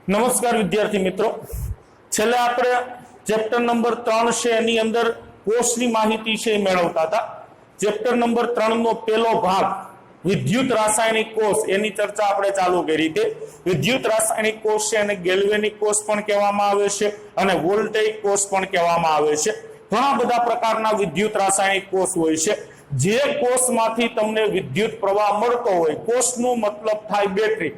નમસ્કાર વિદ્યાર્થી મિત્રો, છેલ્લે આપણે ચેપ્ટર નંબર 3 છે એની અંદર કોષની માહિતી છે મેળવતા હતા. ચેપ્ટર નંબર 3 નો પહેલો ભાગ વિદ્યુત રાસાયણિક કોષ એની ચર્ચા આપણે ચાલુ કરી હતી. વિદ્યુત રાસાયણિક કોષ છે અને ગેલ્વેનિક કોષ પણ કહેવામાં આવે છે અને વોલ્ટેઇક કોષ પણ કહેવામાં આવે છે. ઘણા બધા પ્રકારના વિદ્યુત રાસાયણિક કોષ હોય છે. જે કોષમાંથી તમને વિદ્યુત પ્રવાહ મળતો હોય, કોષનો મતલબ થાય બેટરી,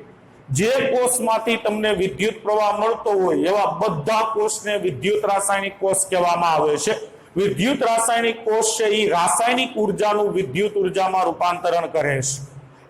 જે કોષમાંથી તમને વિદ્યુત પ્રવાહ મળતો હોય એવા બધા કોષને વિદ્યુત રાસાયણિક કોષ કહેવામાં આવે છે. વિદ્યુત રાસાયણિક કોષ છે એ રાસાયણિક ઉર્જાનું વિદ્યુત ઉર્જામાં રૂપાંતરણ કરે છે.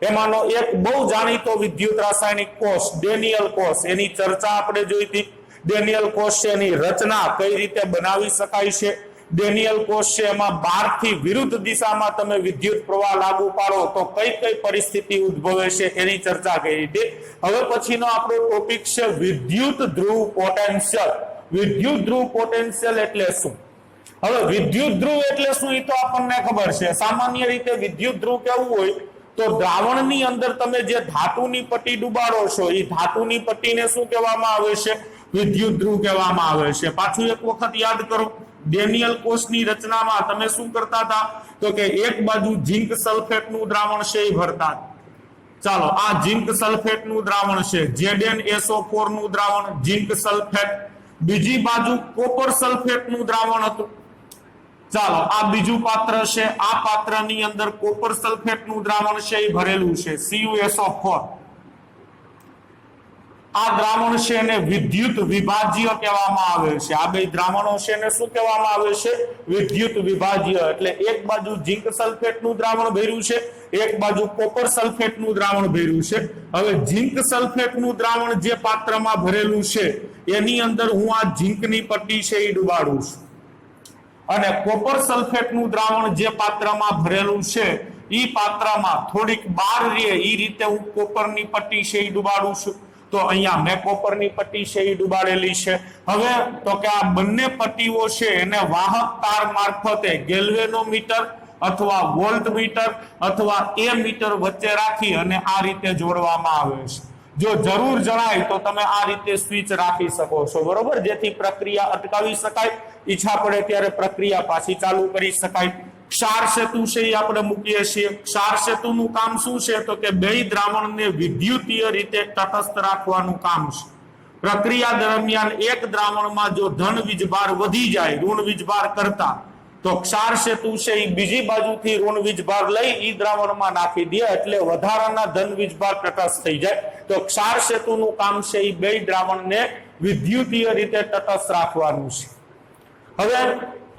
એમાંનો એક બહુ જાણીતો વિદ્યુત રાસાયણિક કોષ ડેનિયલ કોષ, એની ચર્ચા આપણે જોઈ હતી. ડેનિયલ કોષ છે એની રચના કઈ રીતે બનાવી શકાય છે. ડેનિયલ કોષ છે એમાં 12 થી વિરુદ્ધ દિશામાં તમે વિદ્યુત પ્રવાહ લાગુ પાડો તો કઈ કઈ પરિસ્થિતિ ઉદ્ભવે છે એની ચર્ચા કરી હતી. હવે પછીનો આપણો ટોપિક છે વિદ્યુત ધ્રુવ પોટેન્શિયલ. વિદ્યુત ધ્રુવ પોટેન્શિયલ એટલે શું? હવે વિદ્યુત ધ્રુવ એટલે શું એ તો આપણને ખબર છે. સામાન્ય રીતે વિદ્યુત ધ્રુવ કેવું હોય તો દ્રાવણની અંદર તમે જે ધાતુની પટ્ટી ડુબાડો છો એ ધાતુની પટ્ટીને શું કહેવામાં આવે છે? વિદ્યુત ધ્રુવ કહેવામાં આવે છે. પાછું એક વખત યાદ કરો, ડેનિયલ કોષની રચનામાં તમે શું કરતા હતા તો કે એક બાજુ ઝિંક સલ્ફેટનું દ્રાવણ છે એ ભરતા. ચાલો, આ ઝિંક સલ્ફેટનું દ્રાવણ છે, ZnSO4 નું દ્રાવણ ઝિંક સલ્ફેટ. બીજી બાજુ કોપર સલ્ફેટનું દ્રાવણ હતું. ચાલો, આ બીજું પાત્ર છે. આ પાત્રની અંદર કોપર સલ્ફેટનું દ્રાવણ છે એ ભરેલું છે, CuSO4. આ દ્રાવણ છે એને વિદ્યુત વિભાજ્ય કહેવામાં આવે છે. આ બે દ્રાવણો છે એને શું કહેવામાં આવે છે? વિદ્યુત વિભાજ્ય. એટલે એક બાજુ ઝિંક સલ્ફેટનું દ્રાવણ ભર્યું છે, એક બાજુ કોપર સલ્ફેટનું દ્રાવણ ભર્યું છે. હવે ઝિંક સલ્ફેટનું દ્રાવણ જે પાત્રમાં ભરેલું છે એની અંદર હું આ ઝિંકની પટ્ટી છે એ ડુબાડું છું અને કોપર સલ્ફેટનું દ્રાવણ જે પાત્રમાં ભરેલું છે એ પાત્રમાં થોડીક બહાર રહે એ રીતે હું કોપરની પટ્ટી છે એ ડુબાડું છું. તો અહીંયા મેં કોપરની પટ્ટી છે એ ડુબાડેલી છે. હવે તો કે આ બંને પટ્ટીઓ છે એને વાહક તાર મારફતે ગેલ્વેનોમીટર અથવા વોલ્ટમીટર અથવા એ મીટર વચ્ચે રાખી અને આ રીતે જોડવામાં આવે છે. જો જરૂર જણાય તો તમે આ રીતે સ્વિચ રાખી શકો છો, બરોબર, જેથી પ્રક્રિયા અટકાવી શકાય. ઈચ્છા પડે ત્યારે પ્રક્રિયા પાછી ચાલુ કરી શકાય. ક્ષાર સેતુ છે એ આપણે મૂકીએ છીએ. ક્ષાર સેતુનું કામ શું છે તો કે બે દ્રાવણને વિદ્યુતીય રીતે તટસ્થ રાખવાનું કામ છે. પ્રક્રિયા દરમિયાન એક દ્રાવણમાં જો ધન વીજભાર વધી જાય ઋણ વીજભાર કરતા, તો ક્ષાર સેતુ છે એ બીજી બાજુથી ઋણ વીજભાર લઈ એ દ્રાવણમાં નાખી દે એટલે વધારાના ધન વીજભાર તટસ્થ થઈ જાય. તો ક્ષાર સેતુનું કામ છે એ બે દ્રાવણને વિદ્યુતીય રીતે તટસ્થ રાખવાનું છે. હવે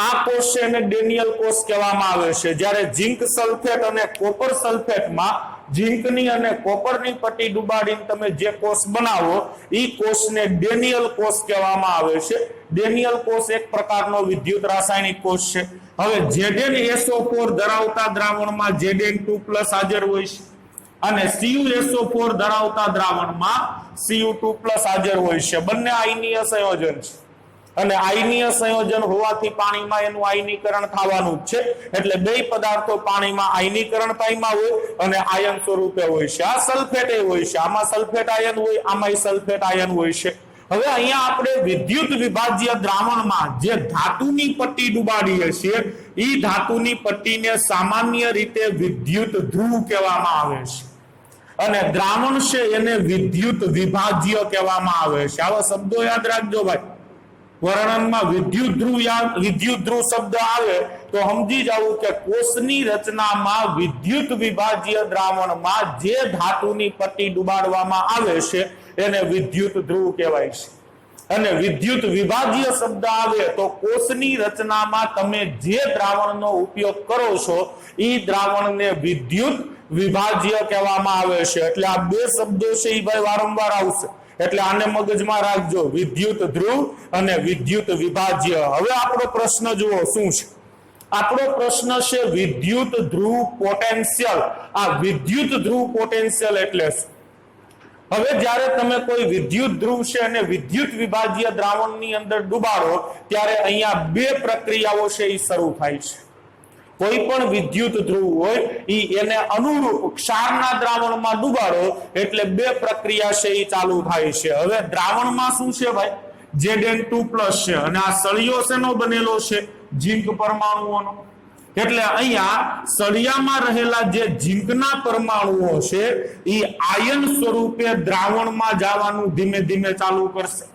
આ કોષ છે એને ડેનિયલ કોષ કહેવામાં આવે છે. જ્યારે ઝિંક સલ્ફેટ અને કોપર સલ્ફેટમાં ઝિંકની અને કોપરની પટ્ટી ડુબાડીને તમે જે કોષ બનાવો એ કોષને ડેનિયલ કોષ કહેવામાં આવે છે. ડેનિયલ કોષ એક પ્રકારનો વિદ્યુત રાસાયણિક કોષ છે. હવે ZnSO4 ધરાવતા દ્રાવણમાં Zn2+ હાજર હોય છે અને CuSO4 ધરાવતા દ્રાવણમાં Cu2+ હાજર હોય છે. બંને આયનીય સંયોજન છે અને આયનીય સંયોજન હોવાથી પાણીમાં એનું આયનીકરણ થવાનું જ છે. એટલે બે પદાર્થો પાણીમાં આયનીકરણ પામ્યા હોય અને આયન સ્વરૂપે હોય છે. આ સલ્ફેટ હોય છે, આમાં સલ્ફેટ આયન હોય, આમાં સલ્ફેટ આયન હોય છે. હવે અહીંયા આપણે વિદ્યુત વિભાજ્ય દ્રાવણમાં જે ધાતુની પટ્ટી ડુબાડીએ છીએ એ ધાતુની પટ્ટીને સામાન્ય રીતે વિદ્યુત ધ્રુવ કહેવામાં આવે છે અને દ્રાવણ છે એને વિદ્યુત વિભાજ્ય કહેવામાં આવે છે. આવા શબ્દો યાદ રાખજો ભાઈ. વર્ણનમાં વિદ્યુત ધ્રુવ શબ્દ આવે તો સમજી જવું કે કોષની રચનામાં વિદ્યુત વિભાજ્ય દ્રાવણમાં જે ધાતુની પટ્ટી ડુબાડવામાં આવે છે એને વિદ્યુત ધ્રુવ કહેવાય છે. અને વિદ્યુત વિભાજ્ય શબ્દ આવે તો કોષની રચનામાં તમે જે દ્રાવણનો ઉપયોગ કરો છો એ દ્રાવણને વિદ્યુત વિભાજ્ય કહેવામાં આવે છે. એટલે આ બે શબ્દો છે એ ભાઈ વારંવાર આવશે એટલે આને મગજમાં રાખજો, વિદ્યુત ધ્રુવ અને વિદ્યુત વિભાજ્ય. હવે આપણો પ્રશ્ન જુઓ શું છે. આપણો પ્રશ્ન છે વિદ્યુત ધ્રુવ પોટેન્શિયલ. આ વિદ્યુત ધ્રુવ પોટેન્શિયલ એટલે શું? હવે જ્યારે તમે કોઈ વિદ્યુત ધ્રુવ છે અને વિદ્યુત વિભાજ્ય દ્રાવણની અંદર ડુબાડો ત્યારે અહીંયા બે પ્રક્રિયાઓ છે એ શરૂ થાય છે. કોઈ પણ વિદ્યુત ધ્રુવ હોય એને અનુરૂપ ક્ષારના દ્રાવણમાં ડુબાડો એટલે બે પ્રક્રિયા છે એ ચાલુ થાય છે. હવે દ્રાવણમાં શું છે ભાઈ? Zn2+ છે અને આ સળિયો શેનો બનેલો છે? ઝીંક પરમાણુઓનો. એટલે અહીંયા સળિયામાં રહેલા જે ઝીંકના પરમાણુઓ છે એ આયન સ્વરૂપે દ્રાવણમાં જવાનું ધીમે ધીમે ચાલુ કરશે.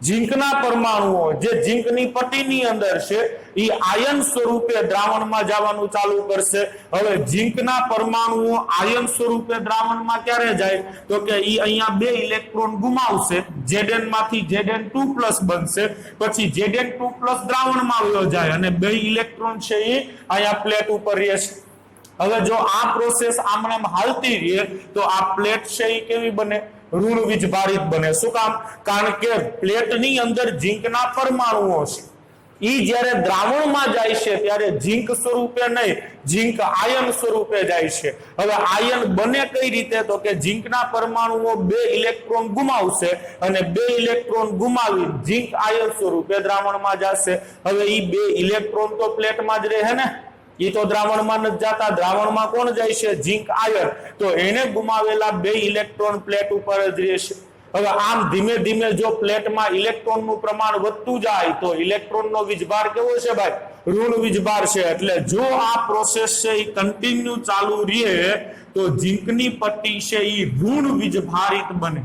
ઝીંકના પરમાણુઓ જે ઝીંકની પટ્ટીની અંદર છે એ આયન સ્વરૂપે દ્રાવણમાં જવાનું ચાલુ કરશે. હવે ઝીંકના પરમાણુઓ આયન સ્વરૂપે દ્રાવણમાં ક્યારે જાય? તો કે એ અહીંયા બે ઇલેક્ટ્રોન ગુમાવશે, Zn માંથી Zn2+ બનશે, પછી Zn2+ દ્રાવણમાં વયો જાય અને બે ઇલેક્ટ્રોન છે એ અહીંયા પ્લેટ ઉપર રહેશે. હવે જો આ પ્રોસેસ આમણે હાલતી રહે તો આ પ્લેટ છે એ કેવી બને? ઋણ વીજભારિત બને. શું કામ? કારણ કે પ્લેટની અંદર ઝીંકના પરમાણુઓ છે ઈ જ્યારે દ્રાવણમાં જાય છે ત્યારે ઝીંક સ્વરૂપે નહીં, ઝીંક આયન સ્વરૂપે જાય છે. હવે આયન બને કઈ રીતે? તો કે ઝીંકના પરમાણુઓ બે ઇલેક્ટ્રોન ગુમાવશે અને બે ઇલેક્ટ્રોન ગુમાવી ઝીંક આયન સ્વરૂપે દ્રાવણમાં જશે. હવે ઈ બે ઇલેક્ટ્રોન તો પ્લેટમાં જ રહે ને, એ તો દ્રાવણમાં નથી જતા. દ્રાવણમાં કોણ જાય છે? ઝીંક આયન. તો એને ગુમાવેલા બે ઇલેક્ટ્રોન પ્લેટ ઉપર જ રહેશે. હવે આમ ધીમે ધીમે જો પ્લેટમાં ઇલેક્ટ્રોનનું પ્રમાણ વધતું જાય તો ઇલેક્ટ્રોનનો વીજભાર કેવો છે ભાઈ? ઋણ વીજભાર છે. એટલે જો આ પ્રોસેસ છે એ કન્ટિન્યુ ચાલુ રહે તો ઝીંકની પટ્ટી છે એ ઋણ વીજભારિત બને.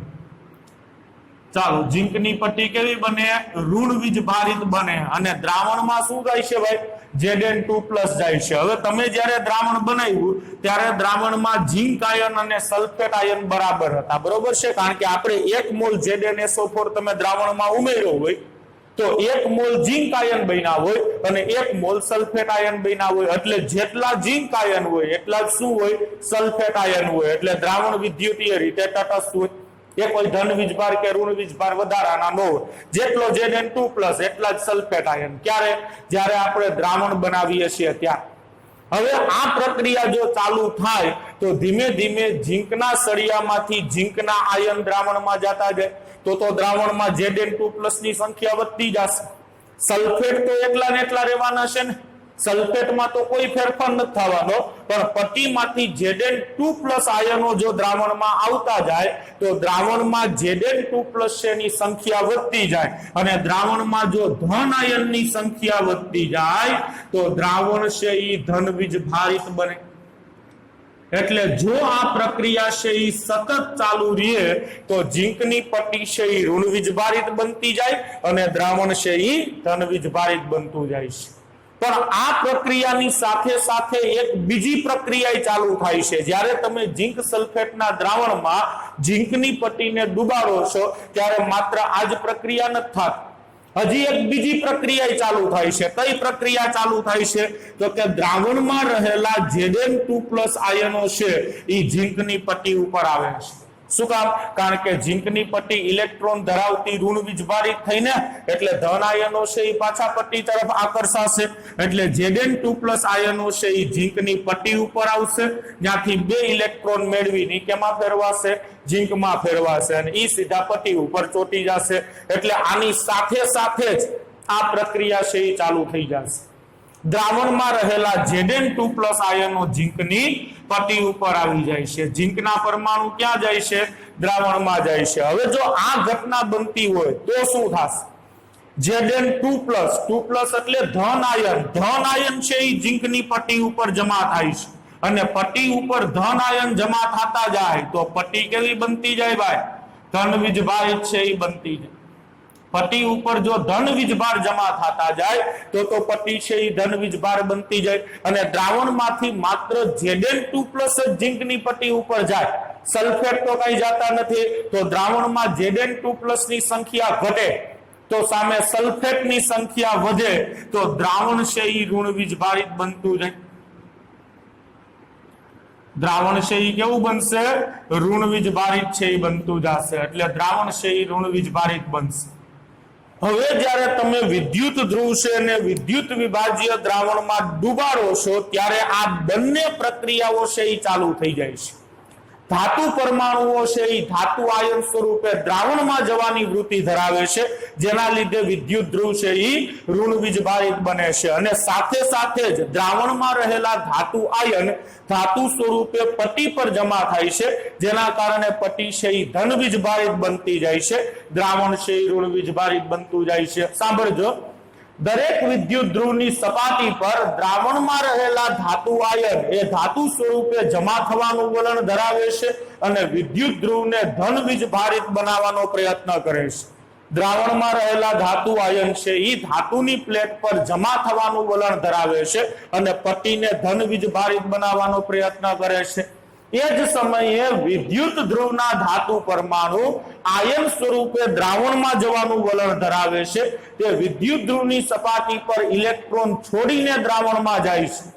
ચાલો, ઝીંકની પટ્ટી કેવી બને? ઋણ વીજભારિત બને. અને દ્રાવણમાં શું થાય છે ભાઈ? Zn2+ જાય છે. હવે તમે જ્યારે દ્રાવણ બનાવ્યું ત્યારે દ્રાવણમાં ઝીંક આયન અને સલ્ફેટ આયન બરાબર હતા, બરોબર છે? કારણ કે આપણે 1 મોલ ZnSO4 તમે દ્રાવણમાં ઉમેર્યો હોય તો 1 મોલ ઝીંક આયન બન્યા હોય અને 1 મોલ સલ્ફેટ આયન બન્યા હોય. એટલે જેટલા ઝીંક આયન હોય એટલા જ શું હોય? સલ્ફેટ આયન હોય. એટલે દ્રાવણ વિદ્યુતીય રીતે તટસ્થ હોય. એ કોઈ ધન વીજભાર કે ઋણ વીજભાર વધારાના ન હોય. જેટલો Zn2+ એટલા જ સલ્ફેટ આયન. ક્યારે? જ્યારે આપણે દ્રાવણ બનાવીએ છીએ ત્યારે. હવે આ પ્રક્રિયા જો ચાલુ થાય તો ધીમે ધીમે ઝીંકના સળિયામાંથી ઝીંકના આયન દ્રાવણમાં જતા જાય તો દ્રાવણમાં Zn2+ ની સંખ્યા વધતી જશે. સલ્ફેટ તો એટલા ને એટલા રહેવાના છે ને, સલ્ફેટમાં તો કોઈ ફેરફાર નથી થવાનો, પણ પટ્ટીમાંથી Zn2+ આયનો જો દ્રાવણમાં આવતા જાય તો દ્રાવણમાં Zn2+ ની સંખ્યા વધતી જાય અને દ્રાવણમાં જો ધન આયનની સંખ્યા વધતી જાય તો દ્રાવણ છે એ ધન વીજભારિત બને. એટલે જો આ પ્રક્રિયા છે એ સતત ચાલુ રહે તો ઝીંકની પટ્ટી છે એ ઋણ વીજભારિત બનતી જાય અને દ્રાવણ છે એ ધન વીજભારિત બનતું જાય છે. પણ આ પ્રક્રિયાની સાથે સાથે એક બીજી પ્રક્રિયા ચાલુ થાય છે. જ્યારે તમે ઝીંક સલ્ફેટના દ્રાવણમાં ઝીંકની પટ્ટીને ડુબાડો છો ત્યારે માત્ર આ જ પ્રક્રિયા નથી થતી, હજી એક બીજી પ્રક્રિયા ચાલુ થાય છે. કઈ પ્રક્રિયા ચાલુ થાય છે? તો કે દ્રાવણમાં રહેલા Zn2+ આયનો છે એ ઝીંકની પટ્ટી ઉપર આવે છે. શું કામ? કારણ કે ઝીંકની પટ્ટી ઇલેક્ટ્રોન ધરાવતી ઋણ વીજભારિત થઈને એટલે ધન આયનો છે એ પાછા પટ્ટી તરફ આકર્ષાશે. એટલે Zn2+ આયનો છે એ ઝીંકની પટ્ટી ઉપર આવશે, જ્યાંથી બે ઇલેક્ટ્રોન મેળવીને કેમાં ફેરવાશે? ઝીંકમાં ફેરવાશે અને એ સીધા પટ્ટી ઉપર ચોંટી જશે. એટલે આની સાથે સાથે જ આ પ્રક્રિયા છે એ ચાલુ થઈ જશે. દ્રાવણમાં રહેલા Zn2+ આયનો ઝીંકની પટ્ટી ઉપર આવી જાય છે. ઝીંકના પરમાણુ ક્યાં જાય છે? દ્રાવણમાં જાય છે. હવે જો આ ઘટના બનતી હોય તો શું થશે? Zn2+ એટલે ધન આયન છે એ ઝીંકની પટ્ટી ઉપર જમા થાય છે અને પટ્ટી ઉપર ધન આયન જમા થતા જાય તો પટ્ટી કેવી બનતી જાય ભાઈ? ધન વીજભારિત છે એ બનતી જાય. પટ્ટી ઉપર જો ધન વીજભાર જમા થતા જાય તો પટ્ટી છે એ ધન વીજભાર બનતી જાય અને દ્રાવણમાંથી માત્ર Zn2+ જ ઝીંકની પટ્ટી ઉપર જાય, સલ્ફેટ તો કઈ જતા નથી. તો દ્રાવણમાં Zn2+ ની સંખ્યા ઘટે તો સામે સલ્ફેટની સંખ્યા વધે તો દ્રાવણ છે એ ઋણ વીજભારિત બનતું જાય. દ્રાવણ છે એ કેવું બનશે? ઋણ વીજભારિત છે એ બનતું જશે. એટલે દ્રાવણ છે એ ઋણ વીજભારિત બનશે. હવે જ્યારે તમે વિદ્યુત ધ્રુવ છે અને વિદ્યુત વિભાજ્ય દ્રાવણમાં ડુબાડો છો ત્યારે આ બંને પ્રક્રિયાઓ છે એ ચાલુ થઈ જાય છે. ધાતુ પરમાણુઓ છે એ ધાતુ આયન સ્વરૂપે દ્રાવણમાં જવાની વૃત્તિ ધરાવે છે, જેના લીધે વિદ્યુત ધ્રુવ છે એ ઋણ વીજભારિત બને છે અને સાથે સાથે જ દ્રાવણમાં રહેલા ધાતુ આયન ધાતુ સ્વરૂપે પટ્ટી પર જમા થાય છે, જેના કારણે પટ્ટી છે એ ધન વીજભારિત બનતી જાય છે, દ્રાવણ છે એ ઋણ વીજભારિત બનતું જાય છે। સાંભળજો, દરેક વિદ્યુત ધ્રુવની સપાટી પર દ્રાવણમાં રહેલા ધાતુ આયન એ ધાતુ સ્વરૂપે જમા થવાનું વલણ ધરાવે છે અને વિદ્યુત ધ્રુવને ધન વીજભારિત બનાવવાનો પ્રયત્ન કરે છે। દ્રાવણમાં રહેલા ધાતુ આયન છે એ ધાતુની પ્લેટ પર જમા થવાનું વલણ ધરાવે છે અને પટ્ટીને ધન વીજભારિત બનાવવાનો પ્રયત્ન કરે છે। એ જ સમયે વિદ્યુત ધ્રુવના ધાતુ પરમાણુ આયન સ્વરૂપે દ્રાવણમાં જવાનું વલણ ધરાવે છે। તે વિદ્યુત ધ્રુવની સપાટી પર ઇલેક્ટ્રોન છોડીને દ્રાવણમાં જાય છે,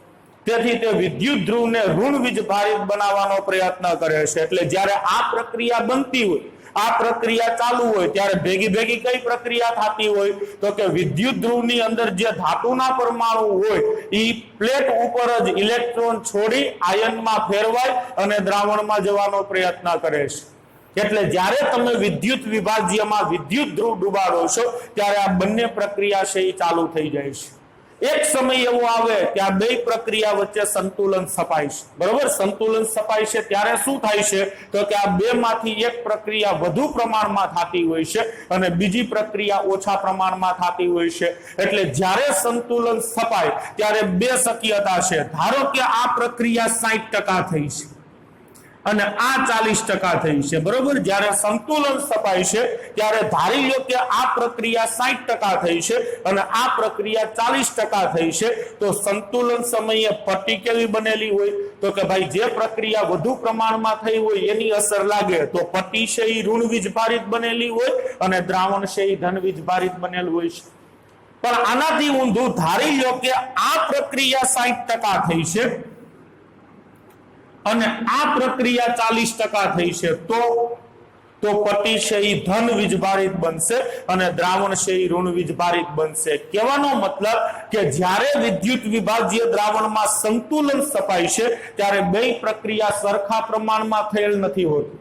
તેથી તે વિદ્યુત ધ્રુવને ઋણ વીજભારિત બનાવવાનો પ્રયત્ન કરે છે। એટલે જ્યારે આ પ્રક્રિયા બનતી હોય, આ પ્રક્રિયા ચાલુ હોય ત્યારે ભેગી ભેગી કઈ પ્રક્રિયા થતી હોય તો કે વિદ્યુત ધ્રુવની અંદર જે ધાતુના પરમાણુ હોય એ પ્લેટ ઉપર જ ઇલેક્ટ્રોન છોડી આયનમાં ફેરવાય અને દ્રાવણમાં જવાનો પ્રયત્ન કરે છે। એટલે જ્યારે તમે વિદ્યુત વિભાજ્યમાં વિદ્યુત ધ્રુવ ડુબાડો છો ત્યારે આ બંને પ્રક્રિયા છે એ ચાલુ થઈ જાય છે। એક સમય એવો આવે કે આ બે પ્રક્રિયા વચ્ચે સંતુલન સ્થપાય છે, બરોબર? સંતુલન સ્થપાય છે ત્યારે શું થાય છે તો કે આ બે માંથી એક પ્રક્રિયા વધુ પ્રમાણમાં થતી હોય છે અને બીજી પ્રક્રિયા ઓછા પ્રમાણમાં થતી હોય છે। એટલે જ્યારે સંતુલન સ્થપાય ત્યારે બે શક્યતા છે। ધારો કે આ પ્રક્રિયા 60% થઈ છે અને આ 40% થઈ છે, બરોબર? જ્યારે સંતુલન સ્થપાય છે ત્યારે ધારી લો કે આ પ્રક્રિયા 60% થઈ છે અને આ પ્રક્રિયા 40% થઈ છે, તો સંતુલન સમયે પટ્ટી કેવી બનેલી હોય તો કે ભાઈ જે પ્રક્રિયા વધુ પ્રમાણમાં થઈ હોય એની અસર લાગે તો પટ્ટી છે એ ઋણ વીજભારિત બનેલી હોય અને દ્રાવણ છે એ ધન વીજભારિત બનેલું હોય છે। પણ આનાથી ઊંધું ધારી લો કે આ પ્રક્રિયા 60% થઈ છે અને આ પ્રક્રિયા 40% થઈ છે, તો પટ્ટી છે એ ધન વીજભારિત બનશે અને દ્રાવણ છે એ ઋણ વીજભારિત બનશે। કહેવાનો મતલબ કે જ્યારે વિદ્યુત વિભાજ્ય દ્રાવણમાં સંતુલન સ્થપાય છે ત્યારે બે પ્રક્રિયા સરખા પ્રમાણમાં થયેલ નથી હોતી।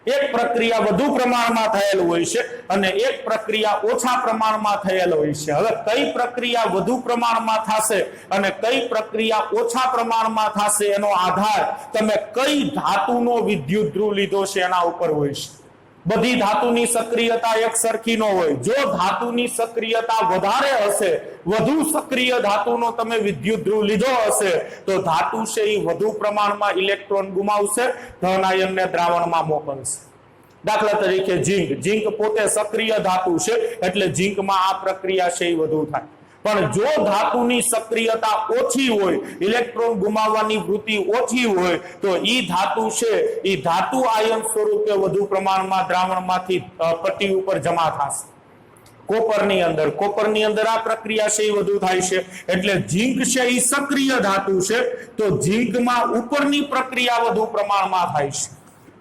એક પ્રક્રિયા વધુ પ્રમાણમાં થયેલ હોય છે અને એક પ્રક્રિયા ઓછા પ્રમાણમાં થયેલ હોય છે। હવે કઈ પ્રક્રિયા વધુ પ્રમાણમાં થશે અને કઈ પ્રક્રિયા ઓછા પ્રમાણમાં થશે એનો આધાર તમે કઈ ધાતુનો વિદ્યુત ધ્રુવ લીધો છે એના ઉપર હોય છે। બધી ધાતુની સક્રિયતા એક સરખી ન હોય। જો ધાતુની સક્રિયતા વધારે હશે, વધુ સક્રિય ધાતુનો તમે વિદ્યુત ધ્રુવ લીધો હશે તો ધાતુ છે એ વધુ પ્રમાણમાં ઇલેક્ટ્રોન ગુમાવશે, ધન આયનને દ્રાવણમાં મોકલશે। દાખલા તરીકે ઝીંક પોતે સક્રિય ધાતુ છે એટલે ઝીંકમાં આ પ્રક્રિયા છે એ વધુ થાય। પણ જો ધાતુની સક્રિયતા ઓછી હોય, ઇલેક્ટ્રોન ગુમાવવાની વૃત્તિ ઓછી હોય તો ઈ ધાતુ છે એ ધાતુ આયન સ્વરૂપે વધુ પ્રમાણમાં દ્રાવણમાંથી પટ્ટી ઉપર જમા થશે। કોપરની અંદર આ પ્રક્રિયા છે એ વધુ થાય છે। એટલે ઝીંક છે એ સક્રિય ધાતુ છે તો ઝીંકમાં ઉપરની પ્રક્રિયા વધુ પ્રમાણમાં થાય છે,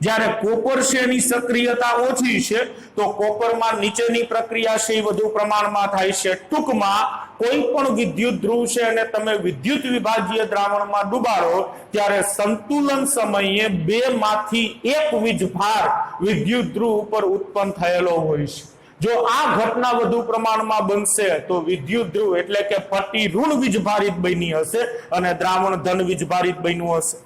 જ્યારે કોપર છે એની સક્રિયતા ઓછી છે તો કોપરમાં નીચેની પ્રક્રિયા છે એ વધુ પ્રમાણમાં થાય છે। ટૂંકમાં કોઈ પણ વિદ્યુત ધ્રુવ છે અને તમે વિદ્યુત વિભાજ્ય દ્રાવણમાં ડુબાડો ત્યારે સંતુલન સમયે બે માંથી એક વીજભાર વિદ્યુત ધ્રુવ ઉપર ઉત્પન્ન થયેલો હોય છે। જો આ ઘટના વધુ પ્રમાણમાં બનશે તો વિદ્યુત ધ્રુવ એટલે કે પટ્ટી ઋણ વીજભારિત બની હશે અને દ્રાવણ ધન વીજભારિત બન્યું હશે।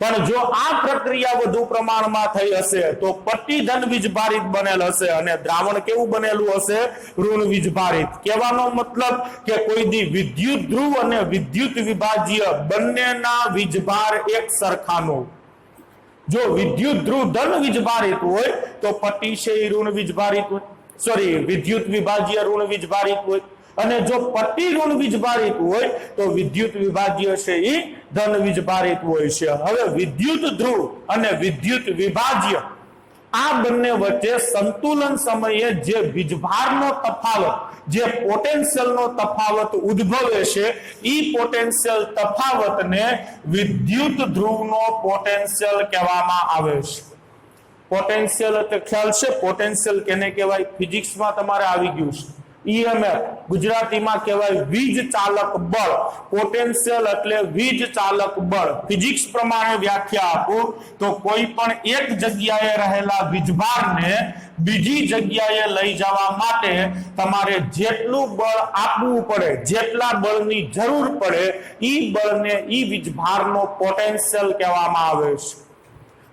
પણ જો આ પ્રક્રિયા વધુ પ્રમાણમાં થઈ હશે તો પટ્ટી ધન વીજભારિત બનેલ હશે અને દ્રાવણ કેવું બનેલું હશે? ઋણ વીજભારિત। કહેવાનો મતલબ કે કોઈ દી વિદ્યુત ધ્રુવ અને વિદ્યુત વિભાજ્ય બંનેના વીજભાર એક સરખા ન હોય। જો વિદ્યુત ધ્રુવ ધન વીજભારિત હોય તો પટ્ટી છે એ ઋણ વીજભારિત હોય, વિદ્યુત વિભાજ્ય ઋણ વિજભારિત હોય અને જો પટ્ટી ઋણ વિજભારિત હોય તો વિદ્યુત વિભાજ્ય છે એ ધન વિજભારિત હોય છે। હવે વિદ્યુત ધ્રુવ અને વિદ્યુત વિભાજ્ય આ બંને વચ્ચે સંતુલન સમયે જે વીજભારનો તફાવત, જે પોટેન્શિયલનો તફાવત ઉદ્ભવે છે એ પોટેન્શિયલ તફાવતને વિદ્યુત ધ્રુવનો પોટેન્શિયલ કહેવામાં આવે છે। પોટેન્શિયલ એટલે ખ્યાલ છે પોટેન્શિયલ કેને કહેવાય? ફિઝિક્સમાં તમારે આવી ગયું છે। ईएमएफ गुजरातीमां कहेवाय वीज चालक बळ पोटेन्शियल एटले वीज चालक बळ फिजिक्स प्रमाणे व्याख्या आपो तो कोई पण एक जग्याए रहेला वीजभारने बीजी जग्याए लई जवा माटे तमारे जेटલું बळ આપવું પડે જેટલા બળની જરૂર પડે ઈ બળને ઈ વીજભારનો પોટેન્શિયલ કહેવામાં આવે છે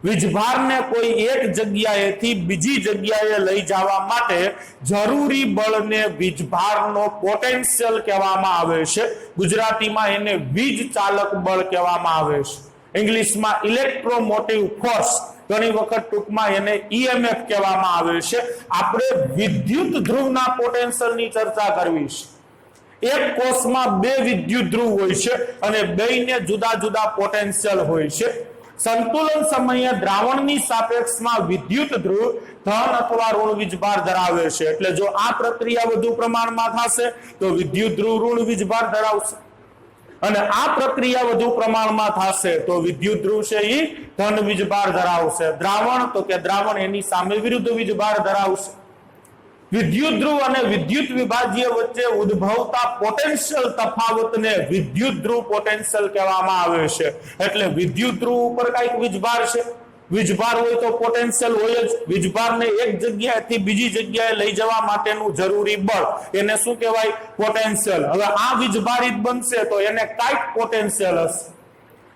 વીજભારને કોઈ એક જગ્યાએથી બીજી જગ્યાએ લઈ જવા માટે જરૂરી બળને વીજભારનો પોટેન્શિયલ કહેવામાં આવે છે ગુજરાતીમાં એને વીજ ચાલક બળ કહેવામાં આવે છે ઇંગ્લિશમાં ઇલેક્ટ્રોમોટિવ ફોર્સ ઘણી વખત ટૂંકમાં એને ઈએમએફ કહેવામાં આવે છે આપણે વિદ્યુત ધ્રુવના પોટેન્શિયલની ચર્ચા કરવી છે એક કોષમાં બે વિદ્યુત ધ્રુવ હોય છે અને બેયને જુદા જુદા પોટેન્શિયલ હોય છે संतुलन समये द्रावणनी सापेक्षमां विद्युत ध्रुव धन अथवा ऋण वीजभार धरावे छे એટલે જો આ પ્રક્રિયા વધુ પ્રમાણમાં થશે તો વિદ્યુત ધ્રુવ ઋણ વીજભાર ધરાવશે અને આ પ્રક્રિયા વધુ પ્રમાણમાં થશે તો વિદ્યુત ધ્રુવ છે ઈ ધન વીજભાર ધરાવશે દ્રાવણ તો કે દ્રાવણ એની સામે વિરુદ્ધ વીજભાર ધરાવશે विद्युत ध्रुव અને વિદ્યુત વિભાજ્ય વચ્ચે ઉદ્ભવતા પોટેન્શિયલ તફાવતને વિદ્યુત ધ્રુવ પોટેન્શિયલ કહેવામાં આવે છે એટલે વિદ્યુત ધ્રુવ ઉપર કઈક વીજભાર છે વીજભાર હોય તો પોટેન્શિયલ હોય જ વીજભારને એક જગ્યાએથી બીજી જગ્યાએ લઈ જવા માટેનું જરૂરી બળ એને શું કહેવાય પોટેન્શિયલ હવે આ વીજભારિત બનશે તો એને કઈક પોટેન્શિયલ હશે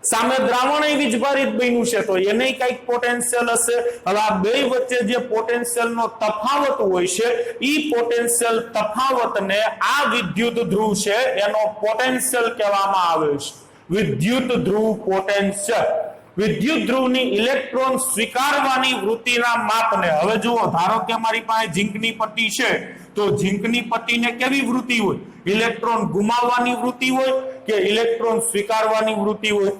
સામે દ્રાવણ વીજભારિત બન્યું છે તો એને કઈક પોટેન્શિયલ હશે હવે આ બે વચ્ચે જે પોટેન્શિયલનો તફાવત હોય છે ઈ પોટેન્શિયલ તફાવતને આ વિદ્યુત ધ્રુવ છે એનો પોટેન્શિયલ કહેવામાં આવે છે વિદ્યુત ધ્રુવ પોટેન્શિયલ વિદ્યુત ધ્રુવની ઇલેક્ટ્રોન સ્વીકારવાની વૃત્તિના માપને હવે જુઓ ધારો કે મારી પાસે ઝીંકની પટ્ટી છે તો ઝીંકની પટ્ટીને કેવી વૃત્તિ હોય ઇલેક્ટ્રોન ગુમાવવાની વૃત્તિ હોય કે ઇલેક્ટ્રોન સ્વીકારવાની વૃત્તિ હોય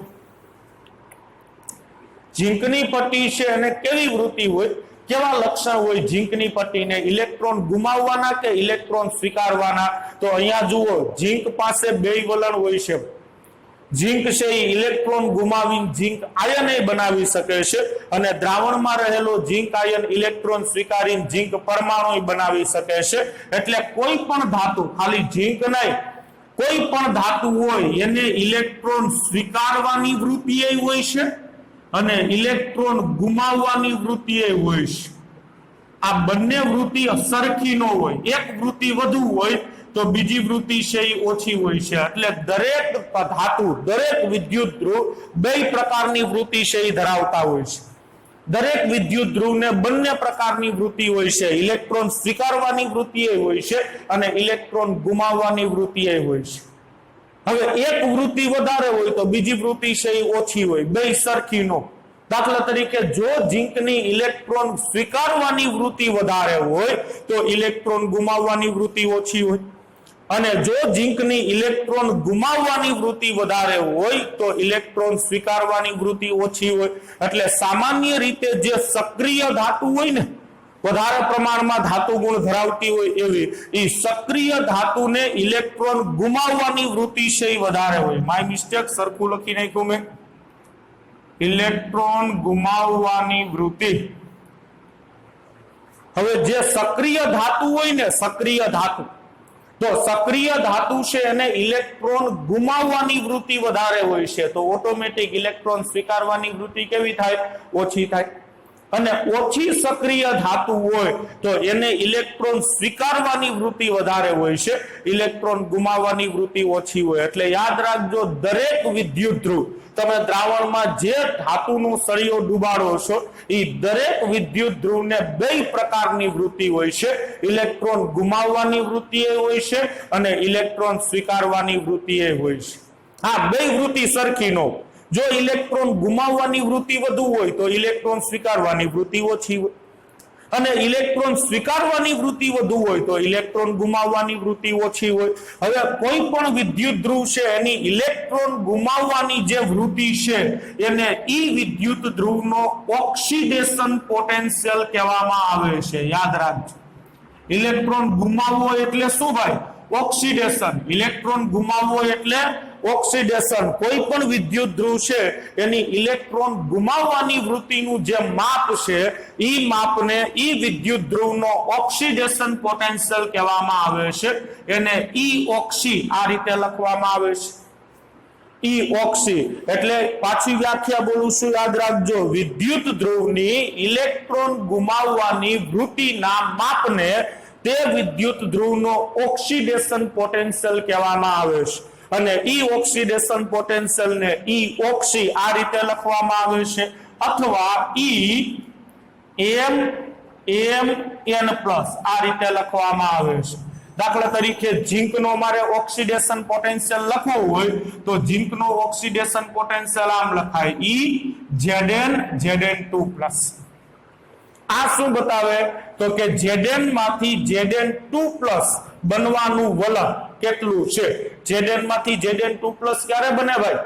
ઝીંકની પટ્ટી છે અને કેવી વૃત્તિ હોય કેવા લક્ષણ હોય ઝીંકની પટ્ટીને ઇલેક્ટ્રોન ગુમાવવાના કે ઇલેક્ટ્રોન સ્વીકારવાના તો અહીંયા જુઓ ઝીંક પાસે બે વલણ હોય છે ઝીંક છે એ ઇલેક્ટ્રોન ગુમાવીને ઝીંક આયન બનાવી શકે છે અને દ્રાવણમાં રહેલો ઝીંક આયન ઇલેક્ટ્રોન સ્વીકારીને ઝીંક પરમાણુ બનાવી શકે છે એટલે કોઈ પણ ધાતુ ખાલી ઝીંક નહીં કોઈ પણ ધાતુ હોય એને ઇલેક્ટ્રોન સ્વીકારવાની વૃત્તિ હોય છે અને ઇલેક્ટ્રોન ગુમાવવાની વૃત્તિ હોય છે આ બંને વૃત્તિ સરખી ન હોય એક વૃત્તિ વધુ હોય તો બીજી વૃત્તિ છે એ ઓછી હોય છે એટલે દરેક ધાતુ દરેક વિદ્યુત ધ્રુવ બે પ્રકારની વૃત્તિ છે એ ધરાવતા હોય છે દરેક વિદ્યુત ધ્રુવને બંને પ્રકારની વૃત્તિ હોય છે ઇલેક્ટ્રોન સ્વીકારવાની વૃત્તિ હોય છે અને ઇલેક્ટ્રોન ગુમાવવાની વૃત્તિ હોય છે હવે એક વૃત્તિ વધારે હોય તો બીજી વૃત્તિ છે એ ઓછી હોય બે સરખી નો દાખલા તરીકે જો ઝીંકની ઇલેક્ટ્રોન સ્વીકારવાની વૃત્તિ વધારે હોય તો ઇલેક્ટ્રોન ગુમાવવાની વૃત્તિ ઓછી હોય અને જો ઝીંકની ઇલેક્ટ્રોન ગુમાવવાની વૃત્તિ વધારે હોય તો ઇલેક્ટ્રોન સ્વીકારવાની વૃત્તિ ઓછી હોય એટલે સામાન્ય રીતે જે સક્રિય ધાતુ હોય ને વધારે પ્રમાણમાં ધાતુ ગુણ ધરાવતી હોય એવી એ સક્રિય ધાતુને ઇલેક્ટ્રોન ગુમાવવાની વૃત્તિ છે એ વધારે હોય માય મિસ્ટેક સરખું લખી નાખ્યું મેં ઇલેક્ટ્રોન ગુમાવવાની વૃત્તિ હવે જે સક્રિય ધાતુ હોય ને સક્રિય ધાતુ તો સક્રિય ધાતુ છે એને ઇલેક્ટ્રોન ગુમાવવાની વૃત્તિ વધારે હોય છે તો ઓટોમેટિક ઇલેક્ટ્રોન સ્વીકારવાની વૃત્તિ કેવી થાય ઓછી થાય અને ઓછી સક્રિય ધાતુ હોય તો એને ઇલેક્ટ્રોન સ્વીકારવાની વૃત્તિ વધારે હોય છે ઇલેક્ટ્રોન ગુમાવવાની વૃત્તિ ઓછી હોય એટલે યાદ રાખજો દરેક વિદ્યુત ધ્રુવ તમે દ્રાવણમાં જે ધાતુનો સળિયો ડુબાડો છો એ દરેક વિદ્યુત ધ્રુવને બે પ્રકારની વૃત્તિ હોય છે ઇલેક્ટ્રોન ગુમાવવાની વૃત્તિ હોય છે અને ઇલેક્ટ્રોન સ્વીકારવાની વૃત્તિ હોય છે હા બે વૃત્તિ સરખી નો જો ઇલેક્ટ્રોન ગુમાવવાની વૃત્તિ વધુ હોય તો ઇલેક્ટ્રોન સ્વીકારવાની વૃત્તિ ઓછી હોય અને ઇલેક્ટ્રોન સ્વીકારવાની વૃત્તિ વધુ હોય તો ઇલેક્ટ્રોન ગુમાવવાની વૃત્તિ ઓછી હોય હવે કોઈ પણ વિદ્યુત ધ્રુવ છે એની ઇલેક્ટ્રોન ગુમાવવાની જે વૃત્તિ છે એને ઈ વિદ્યુત ધ્રુવનો ઓક્સિડેશન પોટેન્શિયલ કહેવામાં આવે છે યાદ રાખજો ઇલેક્ટ્રોન ગુમાવવો એટલે શું ભાઈ ઓક્સિડેશન ઇલેક્ટ્રોન ગુમાવવો એટલે ઓક્સિડેશન કોઈ પણ વિદ્યુત ધ્રુવ છે એની ઇલેક્ટ્રોન ગુમાવવાની વૃત્તિનું જે માપ છે ઈ માપને ઈ વિદ્યુત ધ્રુવનો ઓક્સિડેશન પોટેન્શિયલ કહેવામાં આવે છે એને ઈ ઓક્સી આ રીતે લખવામાં આવે છે ઈ ઓક્સી એટલે પાછી વ્યાખ્યા બોલું છું યાદ રાખજો વિદ્યુત ધ્રુવની ઇલેક્ટ્રોન ગુમાવવાની વૃત્તિના માપને તે વિદ્યુત ધ્રુવનો ઓક્સિડેશન પોટેન્શિયલ કહેવામાં આવે છે અને ઈ ઓક્સિડેશન પોટેન્શિયલ ને ઈ ઓક્સી આ રીતે લખવામાં આવે છે અથવા ઈ એમ પ્લસ આ રીતે લખવામાં આવે છે દાખલા તરીકે ઝીંકનો મારે ઓક્સિડેશન પોટેન્શિયલ લખવું હોય તો ઝીંકનો ઓક્સિડેશન પોટેન્શિયલ આમ લખાય ઈ Zn2+. આ શું બતાવે તો કે Zn માંથી Zn2+ બનવાનું વલણ કેટલું છે Zn માંથી Zn2+ ક્યારે બને ભાઈ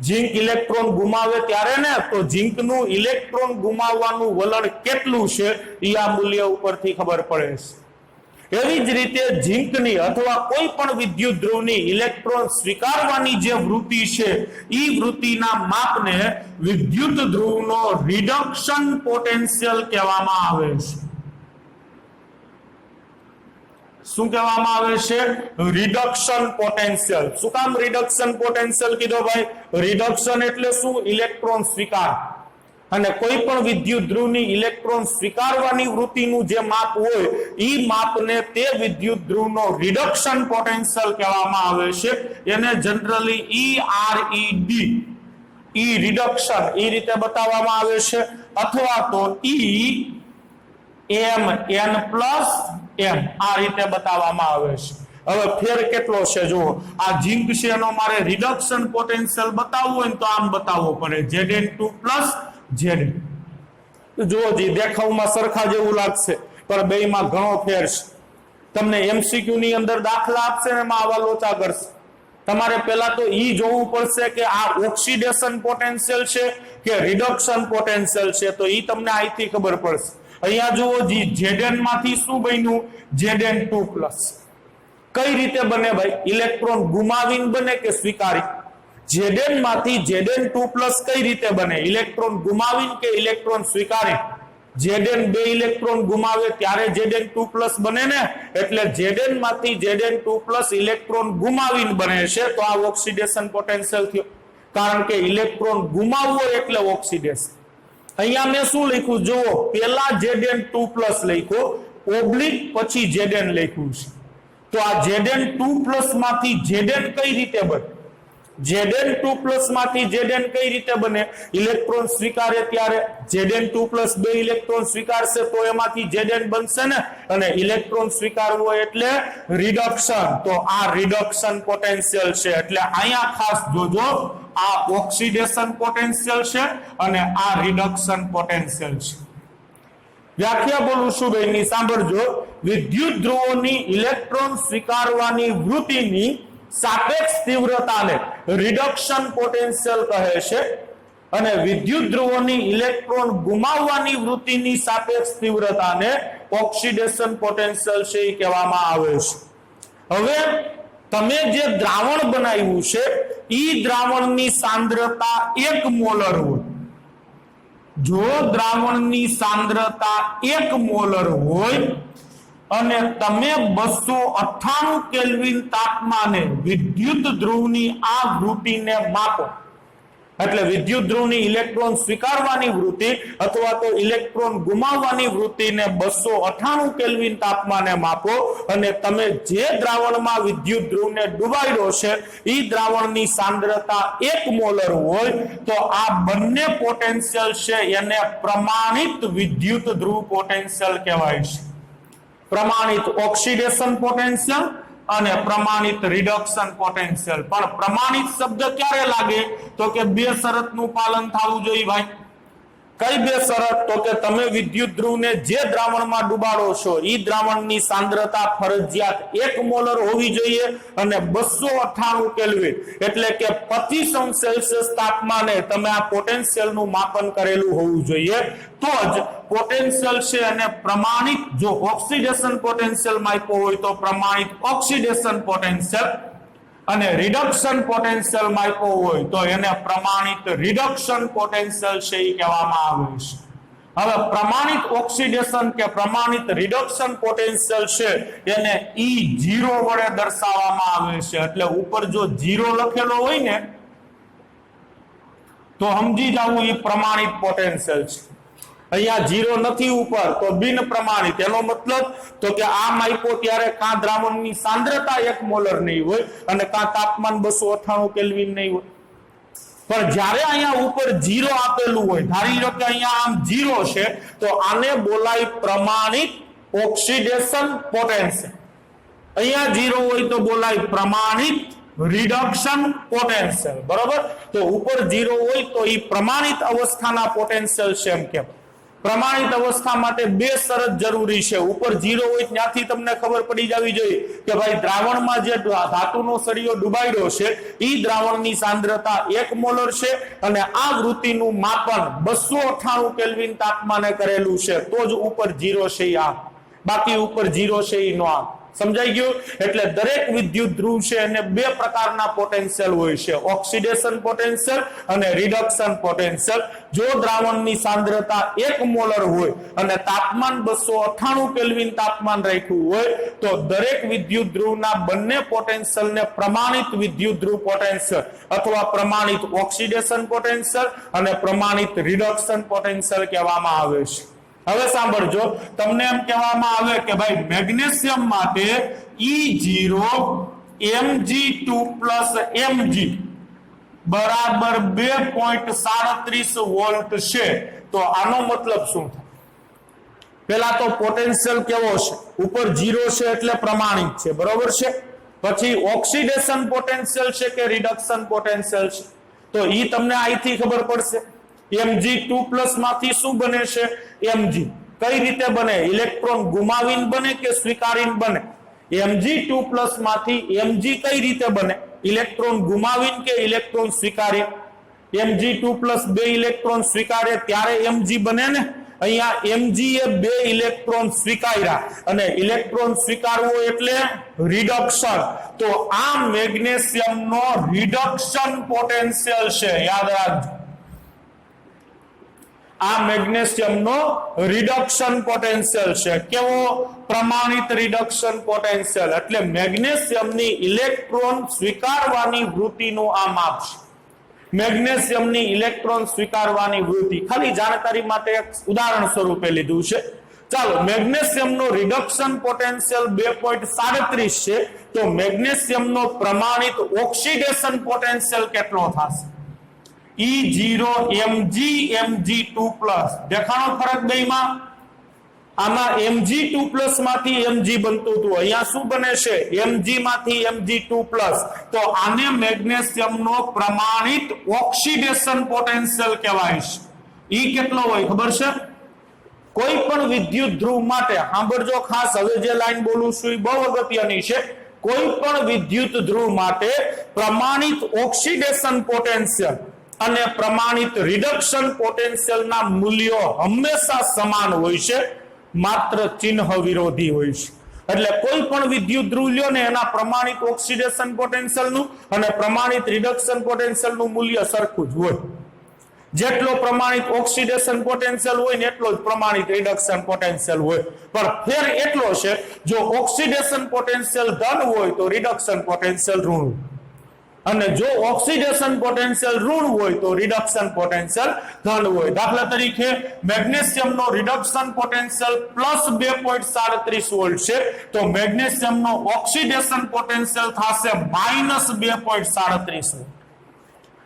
ઝીંક ઇલેક્ટ્રોન ગુમાવે ત્યારે ને તો ઝીંકનું ઇલેક્ટ્રોન ગુમાવવાનું વલણ કેટલું છે એ આ મૂલ્ય ઉપરથી ખબર પડે છે એવી જ રીતે ઝીંકની અથવા કોઈ પણ વિદ્યુત ધ્રુવની ઇલેક્ટ્રોન સ્વીકારવાની જે વૃત્તિ છે ઈ વૃત્તિના માપને વિદ્યુત ધ્રુવનો રિડક્શન પોટેન્શિયલ કહેવામાં આવે છે શું કહેવામાં આવે છે રિડક્શન પોટેન્શિયલ શું કામ રિડક્શન પોટેન્શિયલ કીધો ભાઈ રિડક્શન એટલે શું ઇલેક્ટ્રોન સ્વીકાર અને કોઈ પણ વિદ્યુત ધ્રુવની ઇલેક્ટ્રોન સ્વીકારવાની વૃત્તિનું જે માપ હોય ઈ માપને તે વિદ્યુત ધ્રુવનો રિડક્શન પોટેન્શિયલ કહેવામાં આવે છે એને જનરલી ERED ઈ રિડક્શન ઈ રીતે બતાવવામાં આવે છે અથવા તો EMN+M આ રીતે બતાવવામાં આવે છે હવે ફેર કેટલો છે જુઓ આ ઝીંક છે એનો મારે રિડક્શન પોટેન્શિયલ બતાવવું હોય તો આમ બતાવવો પડે Zn2+ Zn જુઓ જી દેખાવમાં સરખા જેવું લાગશે પણ બેયમાં ઘણો ફેર છે તમને એમસીક્યુ ની અંદર દાખલા આપશે ને એમાં આવા લોચા કરશે તમારે પહેલા તો ઈ જોવું પડશે કે આ ઓક્સિડેશન પોટેન્શિયલ છે કે રિડક્શન પોટેન્શિયલ છે તો ઈ તમને અહીંથી ખબર પડશે અહીંયા જુઓ જી Zn માંથી શું બન્યું Zn2+ કઈ રીતે બને ભાઈ ઇલેક્ટ્રોન ગુમાવીને બને કે સ્વીકારી Zn માંથી Zn2+ કઈ રીતે બને ઇલેક્ટ્રોન ગુમાવીને કે ઇલેક્ટ્રોન સ્વીકારી Zn બે ઇલેક્ટ્રોન ગુમાવે ત્યારે Zn2+ બને ને એટલે Zn માંથી Zn2+ ઇલેક્ટ્રોન ગુમાવીને બને છે તો આ ઓક્સિડેશન પોટેન્શિયલ થયો કારણ કે ઇલેક્ટ્રોન ગુમાવવો એટલે ઓક્સિડેશન અહીંયા મેં શું લખ્યું જુઓ પહેલા Zn2+ લખ્યું ઓબ્લિક પછી Zn લખ્યું છે તો આ Zn2+ માંથી Zn કઈ રીતે બને Zn2+ માંથી Zn કઈ રીતે બને ઇલેક્ટ્રોન સ્વીકારે ત્યારે Zn2+ બે ઇલેક્ટ્રોન સ્વીકારશે તો એમાંથી Zn બનશે ને અને ઇલેક્ટ્રોન સ્વીકારવો એટલે રિડક્શન તો આ રિડક્શન પોટેન્શિયલ છે એટલે અહીંયા ખાસ જોજો આ ઓક્સિડેશન પોટેન્શિયલ છે અને આ રિડક્શન પોટેન્શિયલ છે વ્યાખ્યા બોલું છું બેની સાંભળજો વિદ્યુત ધ્રુવોની ઇલેક્ટ્રોન સ્વીકારવાની વૃત્તિની સાપેક્ષ તીવ્રતાને રિડક્શન પોટેન્શિયલ કહે છે અને વિદ્યુત ધ્રુવોની ઇલેક્ટ્રોન ગુમાવવાની વૃત્તિની સાપેક્ષ તીવ્રતાને ઓક્સિડેશન પોટેન્શિયલ છે એ કહેવામાં આવે છે હવે તમે જે દ્રાવણ બનાવ્યું છે ઈ દ્રાવણની સાંદ્રતા 1 મોલર હોય જો દ્રાવણની સાંદ્રતા 1 મોલર હોય અને તમે 298 કેલ્વિન તાપમાને વિદ્યુત ધ્રુવની આ વૃત્તિને માપો એટલે વિદ્યુત ધ્રુવની ઇલેક્ટ્રોન સ્વીકારવાની વૃત્તિ અથવા તો ઇલેક્ટ્રોન ગુમાવવાની વૃત્તિને 298 કેલ્વિન તાપમાને માપો અને તમે જે દ્રાવણમાં વિદ્યુત ધ્રુવને ડુબાડ્યો છે એ દ્રાવણની સાંદ્રતા 1 મોલર હોય તો આ બંને પોટેન્શિયલ છે એને પ્રમાણિત વિદ્યુત ધ્રુવ પોટેન્શિયલ કહેવાય છે પ્રમાણિત ઓક્સિડેશન પોટેન્શિયલ અને પ્રમાણિત રિડક્શન પોટેન્શિયલ પણ પ્રમાણિત શબ્દ ક્યારે લાગે તો કે બે શરતનું પાલન થવું જોઈએ ભાઈ કઈ બે શરત તો કે તમે વિદ્યુત ધ્રુવને જે દ્રાવણમાં ડુબાડો છો ઈ દ્રાવણની સાંદ્રતા ફરજિયાત 1 મોલર હોવી જોઈએ અને 298 કેલ્વિન એટલે કે 25 અંશ સેલ્સિયસ તાપમાને તમે આ પોટેન્શિયલનું માપન કરેલું હોવું જોઈએ તો જ પોટેન્શિયલ છે અને પ્રમાણિત જો ઓક્સિડેશન પોટેન્શિયલ માપ્યો હોય તો પ્રમાણિત ઓક્સિડેશન પોટેન્શિયલ અને રિડક્શન પોટેન્શિયલ માપ્યો હોય તો એને પ્રમાણિત રિડક્શન પોટેન્શિયલ છે એ કહેવામાં આવે છે. હવે પ્રમાણિત ઓક્સિડેશન કે પ્રમાણિત રિડક્શન પોટેન્શિયલ છે એને E0 વડે દર્શાવવામાં આવે છે. એટલે ઉપર જો 0 લખેલો હોય ને તો સમજી જવું એ પ્રમાણિત પોટેન્શિયલ છે. અહીંયા 0 નથી ઉપર તો બિન પ્રમાણિત. એનો મતલબ તો કે આ માપ્યો ત્યારે કાં દ્રાવણની સાંદ્રતા 1 મોલર નહીં હોય અને કાં તાપમાન 298 કેલ્વિન નહીં હોય. પણ જ્યારે અહીંયા ઉપર 0 આપેલું હોય, ધારી લો કે અહીંયા આમ 0 છે તો આને બોલાય પ્રમાણિત ઓક્સિડેશન પોટેન્શિયલ. અહીંયા 0 હોય તો બોલાય પ્રમાણિત રિડક્શન પોટેન્શિયલ. બરોબર. તો ઉપર 0 હોય તો એ પ્રમાણિત અવસ્થાના પોટેન્શિયલ છે એમ કેમ. પ્રમાણિત અવસ્થા માટે 2 શરત જરૂરી છે. ઉપર 0 હોય ત્યાંથી તમને ખબર પડી જવી જોઈએ કે ભાઈ દ્રાવણમાં જે ધાતુનો સળિયો ડુબાડ્યો છે એ દ્રાવણની સાંદ્રતા 1 મોલર છે અને આ વૃત્તિનું માપન 298 કેલ્વિન તાપમાને કરેલું છે તો જ ઉપર 0 છે આ. બાકી ઉપર 0 છે એ નો આ. સમજાઈ ગયું. એટલે દરેક વિદ્યુત ધ્રુવ છે એને 2 પ્રકારના પોટેન્શિયલ હોય છે, ઓક્સિડેશન પોટેન્શિયલ અને રિડક્શન પોટેન્શિયલ. જો દ્રાવણની સાંદ્રતા 1 મોલર હોય અને તાપમાન 298 કેલ્વિન તાપમાન રાખ્યું હોય તો દરેક વિદ્યુત ધ્રુવના બંને પોટેન્શિયલને પ્રમાણિત વિદ્યુત ધ્રુવ પોટેન્શિયલ અથવા પ્રમાણિત ઓક્સિડેશન પોટેન્શિયલ અને પ્રમાણિત રિડક્શન પોટેન્શિયલ કહેવામાં આવે છે. હવે સાંભળજો, તમને એમ કહેવામાં આવે કે ભાઈ મેગ્નેશિયમ માટે E0 Mg2 Mg બરાબર 2.37 વોલ્ટ છે. તો આનો મતલબ શું થાય? પહેલા તો પોટેન્શિયલ કેવો છે? ઉપર 0 છે એટલે પ્રમાણિત છે. બરોબર છે. પછી ઓક્સિડેશન પોટેન્શિયલ છે કે રિડક્શન પોટેન્શિયલ છે? તો ઈ તમને અહીંથી ખબર પડશે. Mg2+ માંથી શું બને છે? Mg. કઈ રીતે બને? ઇલેક્ટ્રોન ગુમાવીને બને કે સ્વીકારીને બને? Mg2+ માંથી Mg કઈ રીતે બને? ઇલેક્ટ્રોન ગુમાવીને કે ઇલેક્ટ્રોન સ્વીકારીને? Mg2+ 2 ઇલેક્ટ્રોન સ્વીકારે ત્યારે Mg બને ને. અહીંયા Mg એ 2 ઇલેક્ટ્રોન સ્વીકાર્યા અને ઇલેક્ટ્રોન સ્વીકારવો એટલે રિડક્શન. તો આ મેગ્નેશિયમનો રિડક્શન પોટેન્શિયલ છે. યાદ રાખજો, આ મેગ્નેશિયમનો રિડક્શન પોટેન્શિયલ છે. કેવો? પ્રમાણિત રિડક્શન પોટેન્શિયલ. એટલે મેગ્નેશિયમની ઇલેક્ટ્રોન સ્વીકારવાની વૃત્તિનું આ માપ છે. મેગ્નેશિયમની ઇલેક્ટ્રોન સ્વીકારવાની વૃત્તિ ખાલી જાણકારી માટે એક ઉદાહરણ સ્વરૂપે લીધું છે. ચાલો, મેગ્નેશિયમનો રિડક્શન પોટેન્શિયલ 2.37 છે તો મેગ્નેશિયમનો પ્રમાણિત ઓક્સિડેશન પોટેન્શિયલ કેટલો થશે? E0 Mg Mg2+. દેખાણો ફરક બેમાં? આમાં Mg2+ માંથી Mg બનતું હતું, અહીંયા શું બને છે? Mg માંથી Mg2+. તો આને મેગ્નેશિયમનો પ્રમાણિત ઓક્સિડેશન પોટેન્શિયલ કહેવાય છે. ઈ કેટલો હોય ખબર છે? કોઈ પણ વિદ્યુત ધ્રુવ માટે સાંભળજો ખાસ, હવે જે લાઈન બોલું છું એ બહુ અગત્યની છે. કોઈ પણ વિદ્યુત ધ્રુવ માટે પ્રમાણિત ઓક્સિડેશન પોટેન્શિયલ અને પ્રમાણિત રિડક્શન પોટેન્શિયલના મૂલ્યો હંમેશા સમાન હોય છે, માત્ર ચિહ્ન વિરોધી હોય છે. એટલે કોઈ પણ વિદ્યુત ધ્રુવ લ્યો ને એના પ્રમાણિત ઓક્સિડેશન પોટેન્શિયલનું અને પ્રમાણિત રિડક્શન પોટેન્શિયલનું મૂલ્ય સરખું જ હોય. જેટલો પ્રમાણિત ઓક્સિડેશન પોટેન્શિયલ હોય ને એટલો જ પ્રમાણિત રિડક્શન પોટેન્શિયલ હોય. પણ ફેર એટલો છે, જો ઓક્સિડેશન પોટેન્શિયલ ધન હોય તો રિડક્શન પોટેન્શિયલ ઋણ, અને જો ઓક્સિડેશન પોટેન્શિયલ ઋણ હોય તો રિડક્શન પોટેન્શિયલ ધન હોય. દાખલા તરીકે મેગ્નેશિયમનો રિડક્શન પોટેન્શિયલ +2.37 વોલ્ટ છે તો મેગ્નેશિયમનો ઓક્સિડેશન પોટેન્શિયલ થશે -2.37 વોલ્ટ.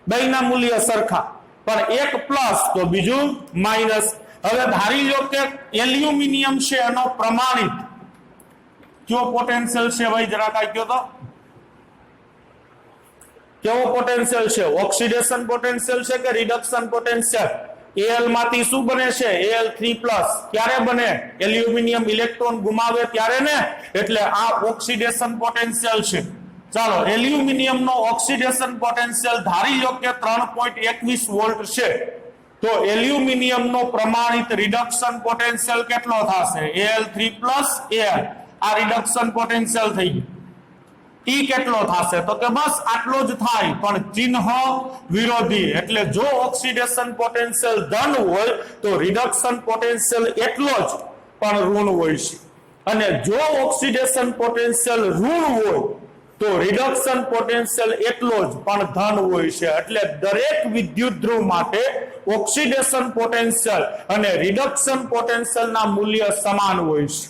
બેયના મૂલ્ય સરખા, પણ એક પ્લસ તો બીજું માઇનસ. હવે ધારી લો કે એલ્યુમિનિયમ છે એનો પ્રમાણિત કયો પોટેન્શિયલ છે? ભાઈ જરા કાઈ કયો તો. કેવો પોટેન્શિયલ છે? ઓક્સિડેશન પોટેન્શિયલ છે કે રિડક્શન પોટેન્શિયલ? Al માંથી શું બને છે? Al3+. ક્યારે બને? એલ્યુમિનિયમ ઇલેક્ટ્રોન ગુમાવે ત્યારે ને. એટલે આ ઓક્સિડેશન પોટેન્શિયલ છે. ચાલો, એલ્યુમિનિયમનો ઓક્સિડેશન પોટેન્શિયલ ધારી લો કે 3.21 વોલ્ટ છે તો એલ્યુમિનિયમનો પ્રમાણિત રિડક્શન પોટેન્શિયલ કેટલો થશે? Al3+ Al. આ રિડક્શન પોટેન્શિયલ થઈ ગયું. ઈ કેટલો થશે તો કે બસ આટલો જ થાય, પણ ચિહ્ન વિરોધી, એટલે જો ઓક્સિડેશન પોટેન્શિયલ ધન હોય તો રિડક્શન પોટેન્શિયલ એટલો જ પણ ઋણ હોય છે, અને જો ઓક્સિડેશન પોટેન્શિયલ ઋણ હોય તો રિડક્શન પોટેન્શિયલ એટલો જ પણ ધન હોય છે. એટલે દરેક વિદ્યુત ધ્રુવ માટે ઓક્સિડેશન પોટેન્શિયલ અને રિડક્શન પોટેન્શિયલ ના મૂલ્ય સમાન હોય છે.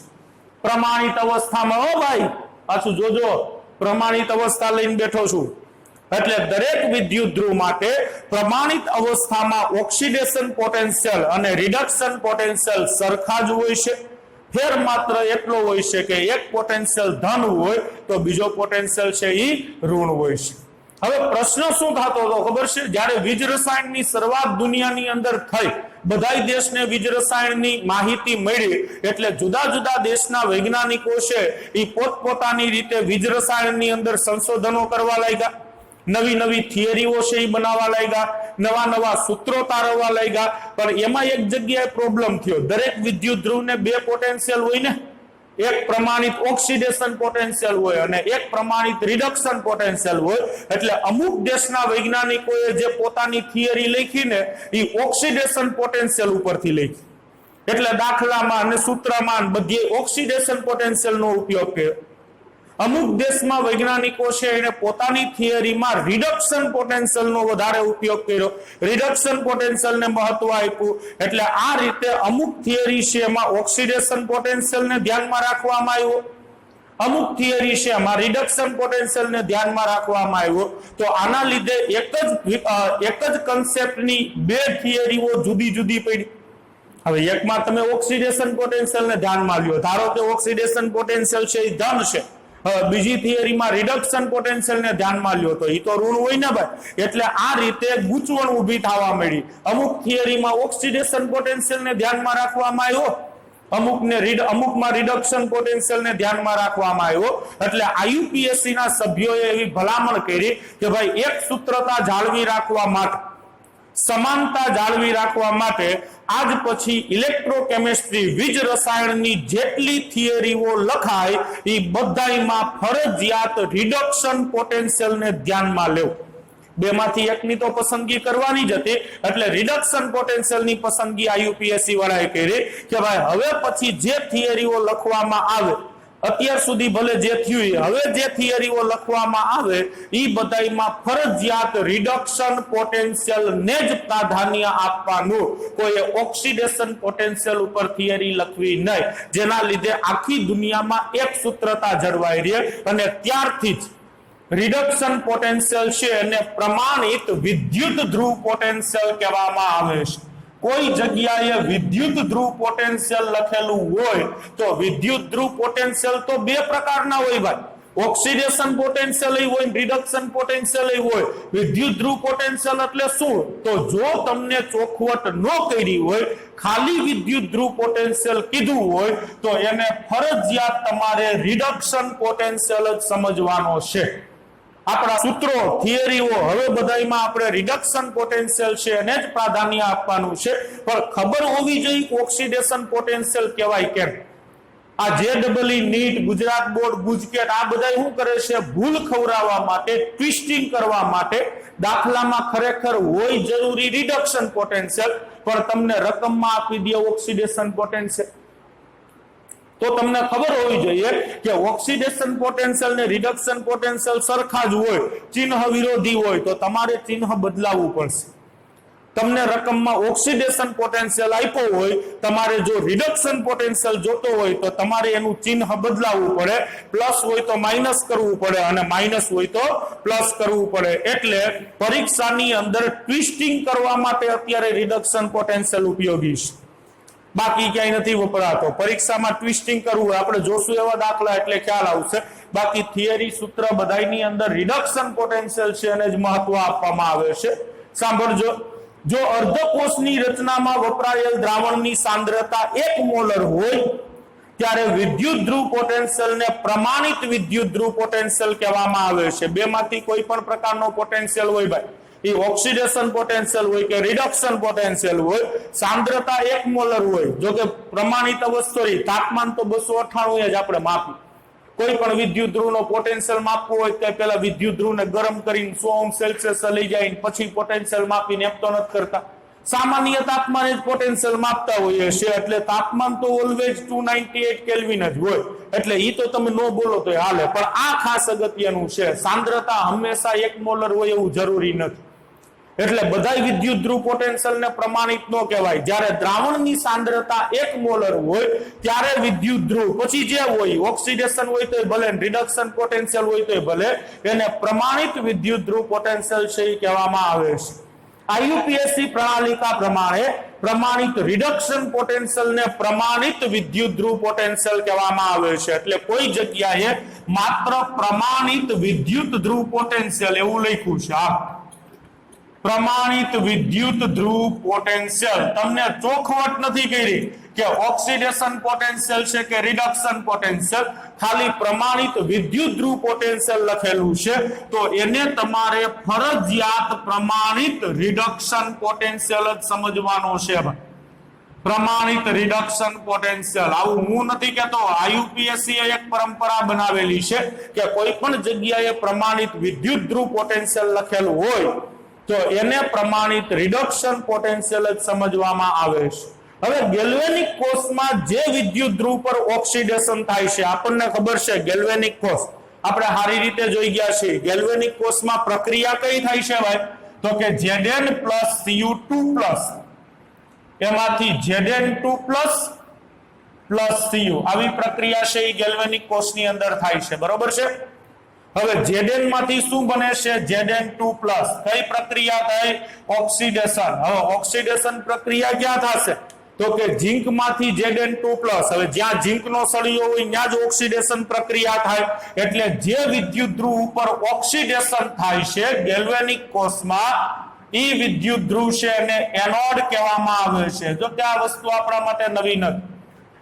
પ્રમાણિત અવસ્થામાં હો ભાઈ, પાછું જોજો, પ્રમાણિત અવસ્થા લઈને બેઠો છું, એટલે દરેક વિદ્યુત ધ્રુવ માટે પ્રમાણિત અવસ્થામાં ઓક્સિડેશન પોટેન્શિયલ અને રિડક્શન પોટેન્શિયલ સરખા જ હોય છે. ફેર માત્ર એટલો હોય છે કે એક પોટેન્શિયલ ધન હોય તો બીજો પોટેન્શિયલ છે એ ઋણ હોય છે. હવે પ્રશ્ન શું થતો હતો ખબર છે? જ્યારે વીજ રસાયણની શરૂઆત દુનિયાની અંદર થઈ, બધાય દેશને વીજ રસાયણની માહિતી મળી, એટલે જુદા જુદા દેશના વૈજ્ઞાનિકો છે એ પોતપોતાની રીતે વીજ રસાયણની અંદર સંશોધનો કરવા લાગ્યા, નવી નવી થિયરીઓ છે એ બનાવવા લાગ્યા, નવા નવા સૂત્રો તારવવા લાગ્યા. પણ એમાં એક જગ્યાએ પ્રોબ્લેમ થયો, દરેક વિદ્યુત ધ્રુવને બે પોટેન્શિયલ હોય ને, એક પ્રમાણિત ઓક્સિડેશન પોટેન્શિયલ હોય અને એક પ્રમાણિત રિડક્શન પોટેન્શિયલ હોય. એટલે અમુક દેશના વૈજ્ઞાનિકોએ જે પોતાની થિયરી લખીને એ ઓક્સિડેશન પોટેન્શિયલ ઉપરથી લખી, એટલે દાખલામાં અને સૂત્રમાં બધી ઓક્સિડેશન પોટેન્શિયલનો ઉપયોગ કર્યો. અમુક દેશમાં વૈજ્ઞાનિકો છે એને પોતાની થિયરીમાં રિડક્શન પોટેન્શિયલનો વધારે ઉપયોગ કર્યો, રિડક્શન પોટેન્શિયલને મહત્વ આપ્યું. એટલે આ રીતે અમુક થિયરી છે એમાં ઓક્સિડેશન પોટેન્શિયલને ધ્યાનમાં રાખવામાં આવ્યો, અમુક થિયરી છે એમાં રિડક્શન પોટેન્શિયલને ધ્યાનમાં રાખવામાં આવ્યો. તો આના લીધે એક જ કન્સેપ્ટની બે થિયરીઓ જુદી જુદી પડી. હવે એકમાં તમે ઓક્સિડેશન પોટેન્શિયલને ધ્યાનમાં લ્યો, ધારો કે ઓક્સિડેશન પોટેન્શિયલ છે એ ધન છે, બીજી થિયરીમાં રિડક્શન પોટેન્શિયલને ધ્યાનમાં લ્યો તો એ તો ઋણ હોય ને ભાઈ. એટલે આ રીતે ગૂંચવણ ઊભી થવા મળી. અમુક થિયરીમાં ઓક્સિડેશન પોટેન્શિયલને ધ્યાનમાં રાખવામાં આવ્યો, અમુકમાં રિડક્શન પોટેન્શિયલને ધ્યાનમાં રાખવામાં આવ્યો. એટલે આઈયુપીએસસી ના સભ્યોએ એવી ભલામણ કરી કે ભાઈ એક સૂત્રતા જાળવી રાખવા માટે, સમાનતા જાળવી રાખવા માટે આજ પછી ઇલેક્ટ્રોકેમિસ્ટ્રી વીજ રસાયણની જેટલી થિયરીઓ લખાય એ બધાયમાં ફરજિયાત રિડક્શન પોટેન્શિયલને ધ્યાનમાં લેવું. બેમાંથી એકની તો પસંદગી કરવાની જ હતી, એટલે રિડક્શન પોટેન્શિયલની પસંદગી આઈયુપીએસસી વાળાએ કરી કે ભાઈ હવે પછી જે થિયરીઓ લખવામાં આવે, અત્યાર સુધી ભલે જે થયું, હવે જે થિયરીઓ લખવામાં આવે એ બધાયમાં ફરજિયાત રિડક્શન પોટેન્શિયલ ને જ પ્રાધાન્ય આપવાનું, કોઈ ઓક્સિડેશન પોટેન્શિયલ ઉપર થિયરી લખવી નહીં, જેના લીધે આખી દુનિયામાં એક સૂત્રતા જળવાઈ રહે. અને ત્યારથી જ રિડક્શન પોટેન્શિયલ છે એને પ્રમાણિત વિદ્યુત ધ્રુવ પોટેન્શિયલ કહેવામાં આવે છે. કોઈ જગ્યાએ વિદ્યુત ધ્રુવ પોટેન્શિયલ લખેલું હોય તો વિદ્યુત ધ્રુવ પોટેન્શિયલ તો બે પ્રકારના હોય ભાઈ, ઓક્સિડેશન પોટેન્શિયલ હોય, રિડક્શન પોટેન્શિયલ હોય. વિદ્યુત ધ્રુવ પોટેન્શિયલ એટલે શું? તો જો તમને ચોખવટ ન કરી હોય, ખાલી વિદ્યુત ધ્રુવ પોટેન્શિયલ કીધું હોય તો એને ફરજિયાત તમારે રિડક્શન પોટેન્શિયલ જ સમજવાનો છે. આપણા સૂત્રો થિયરીઓ હવે બધાયમાં આપણે રિડક્શન પોટેન્શિયલ છે એને જ પ્રાધાન્ય આપવાનું છે. પણ ખબર હોવી જોઈએ ઓક્સિડેશન પોટેન્શિયલ કહેવાય કેમ. આ જેડબલઈ, નીટ, ગુજરાત બોર્ડ, ગુજકેટ આ બધા શું કરે છે? ભૂલ ખવડાવવા માટે, ટ્વિસ્ટિંગ કરવા માટે દાખલામાં ખરેખર હોય જરૂરી રિડક્શન પોટેન્શિયલ, પણ તમને રકમમાં આપી દે ઓક્સિડેશન પોટેન્શિયલ. તો તમને ખબર હોવી જોઈએ કે ઓક્સિડેશન પોટેન્શિયલ ને રિડક્શન પોટેન્શિયલ સરખા જ હોય, ચિહ્ન વિરોધી હોય તો તમારે ચિહ્ન બદલાવવું પડશે. તમને રકમમાં ઓક્સિડેશન પોટેન્શિયલ આપ્યો હોય, તમારે જો રિડક્શન પોટેન્શિયલ જોતો હોય તો તમારે એનું ચિહ્ન બદલાવવું પડે, પ્લસ હોય તો માઇનસ કરવું પડે અને માઇનસ હોય તો પ્લસ કરવું પડે. એટલે પરીક્ષાની અંદર ટ્વિસ્ટિંગ કરવા માટે અત્યારે રિડક્શન પોટેન્શિયલ ઉપયોગી છે, બાકી ક્યાંય નથી વપરાતો. પરીક્ષામાં ટ્વિસ્ટિંગ કરવું આપણે જોશું એવા દાખલા એટલે ખ્યાલ આવશે. બાકી થિયરી સૂત્ર બધાની અંદર રિડક્શન પોટેન્શિયલ છે અને જ મહત્વ આપવામાં આવે છે. સાંભળજો, જો અર્ધકોષની રચનામાં વપરાયેલ દ્રાવણની સાંદ્રતા 1 મોલર હોય ત્યારે વિદ્યુત ધ્રુવ પોટેન્શિયલને પ્રમાણિત વિદ્યુત ધ્રુવ પોટેન્શિયલ કહેવામાં આવે છે. બેમાંથી કોઈ પણ પ્રકારનો પોટેન્શિયલ હોય ભાઈ, એ ઓક્સિડેશન પોટેન્શિયલ હોય કે રિડક્શન પોટેન્શિયલ હોય, સાંદ્રતા 1 મોલર હોય, જો કે પ્રમાણિત અવસ્થા તાપમાન તો 298 જ આપણે માપ્યું, કોઈ પણ વિદ્યુત ધ્રુવનો પોટેન્શિયલ માપવો હોય તો પહેલા વિદ્યુત ધ્રુવને ગરમ કરીને 100°C લઈ જાય પછી પોટેન્શિયલ માપીને એમ તો નથી કરતા. સામાન્ય તાપમાને જ પોટેન્શિયલ માપતા હોઈએ છે, એટલે તાપમાન તો ઓલવેઝ 298 કેલ્વિન જ હોય, એટલે ઈ તો તમે નો બોલો તો હાલે. પણ આ ખાસ અગત્યનું છે, સાંદ્રતા હંમેશા 1 મોલર હોય એવું જરૂરી નથી. એટલે બધાય વિદ્યુત ધ્રુવ પોટેન્શિયલ ને પ્રમાણિત નો કહેવાય. જ્યારે દ્રાવણની સાંદ્રતા 1 મોલર હોય ત્યારે વિદ્યુત ધ્રુવ પછી જે હોય, ઓક્સિડેશન હોય તો ભલે, રિડક્શન પોટેન્શિયલ હોય તો ભલે, એને પ્રમાણિત વિદ્યુત ધ્રુવ પોટેન્શિયલ છે એ કહેવામાં આવે છે. આઈયુપીએસસી પ્રણાલિકા પ્રમાણે પ્રમાણિત રિડક્શન પોટેન્શિયલ ને પ્રમાણિત વિદ્યુત ધ્રુવ પોટેન્શિયલ કહેવામાં આવે છે. એટલે કોઈ જગ્યાએ માત્ર પ્રમાણિત વિદ્યુત ધ્રુવ પોટેન્શિયલ એવું લખ્યું છે. પ્રમાણિત વિદ્યુત ધ્રુવ પોટેન્શિયલ, તમને ચોખવટ નથી કરી કે ઓક્સિડેશન પોટેન્શિયલ છે કે રિડક્શન પોટેન્શિયલ, ખાલી પ્રમાણિત વિદ્યુત ધ્રુવ પોટેન્શિયલ લખેલું છે તો એને તમારે ફરજિયાત પ્રમાણિત રિડક્શન પોટેન્શિયલ જ સમજવાનો છે. પ્રમાણિત રિડક્શન પોટેન્શિયલ, આવું હું નથી કહેતો, આઈયુપીએસસી એક પરંપરા બનાવેલી છે કે કોઈ પણ જગ્યાએ પ્રમાણિત વિદ્યુત ધ્રુવ પોટેન્શિયલ લખેલું હોય તો એને પ્રમાણિત રિડક્શન પોટેન્શિયલ જ સમજવામાં આવે છે. હવે ગેલ્વેનિક કોષમાં જે વિદ્યુત ધ્રુવ પર ઓક્સિડેશન થાય છે, આપણને ખબર છે ગેલ્વેનિક કોષ આપણે સારી રીતે જોઈ ગયા છે. ગેલ્વેનિક કોષમાં પ્રક્રિયા કઈ થાય છે ભાઈ? તો કે Zn + Cu2+, એમાંથી Zn2+ + Cu, આવી પ્રક્રિયા છે એ ગેલ્વેનિક કોષની અંદર થાય છે, બરોબર છે. હવે Zn માંથી શું બને છે? Zn2+. કઈ પ્રક્રિયા થાય? ઓક્સિડેશન. હવે ઓક્સિડેશન પ્રક્રિયા ક્યાં થશે? તો કે ઝિંક માંથી Zn2+. હવે જ્યાં ઝિંક નો સળિયો હોય ત્યાં જ ઓક્સિડેશન પ્રક્રિયા થાય. એટલે જે વિદ્યુત ધ્રુવ ઉપર ઓક્સિડેશન થાય છે ગેલ્વેનિક કોષમાં, એ વિદ્યુત ધ્રુવ છે એને એનોડ કહેવામાં આવે છે. જો કે આ વસ્તુ આપણા માટે નવી નથી,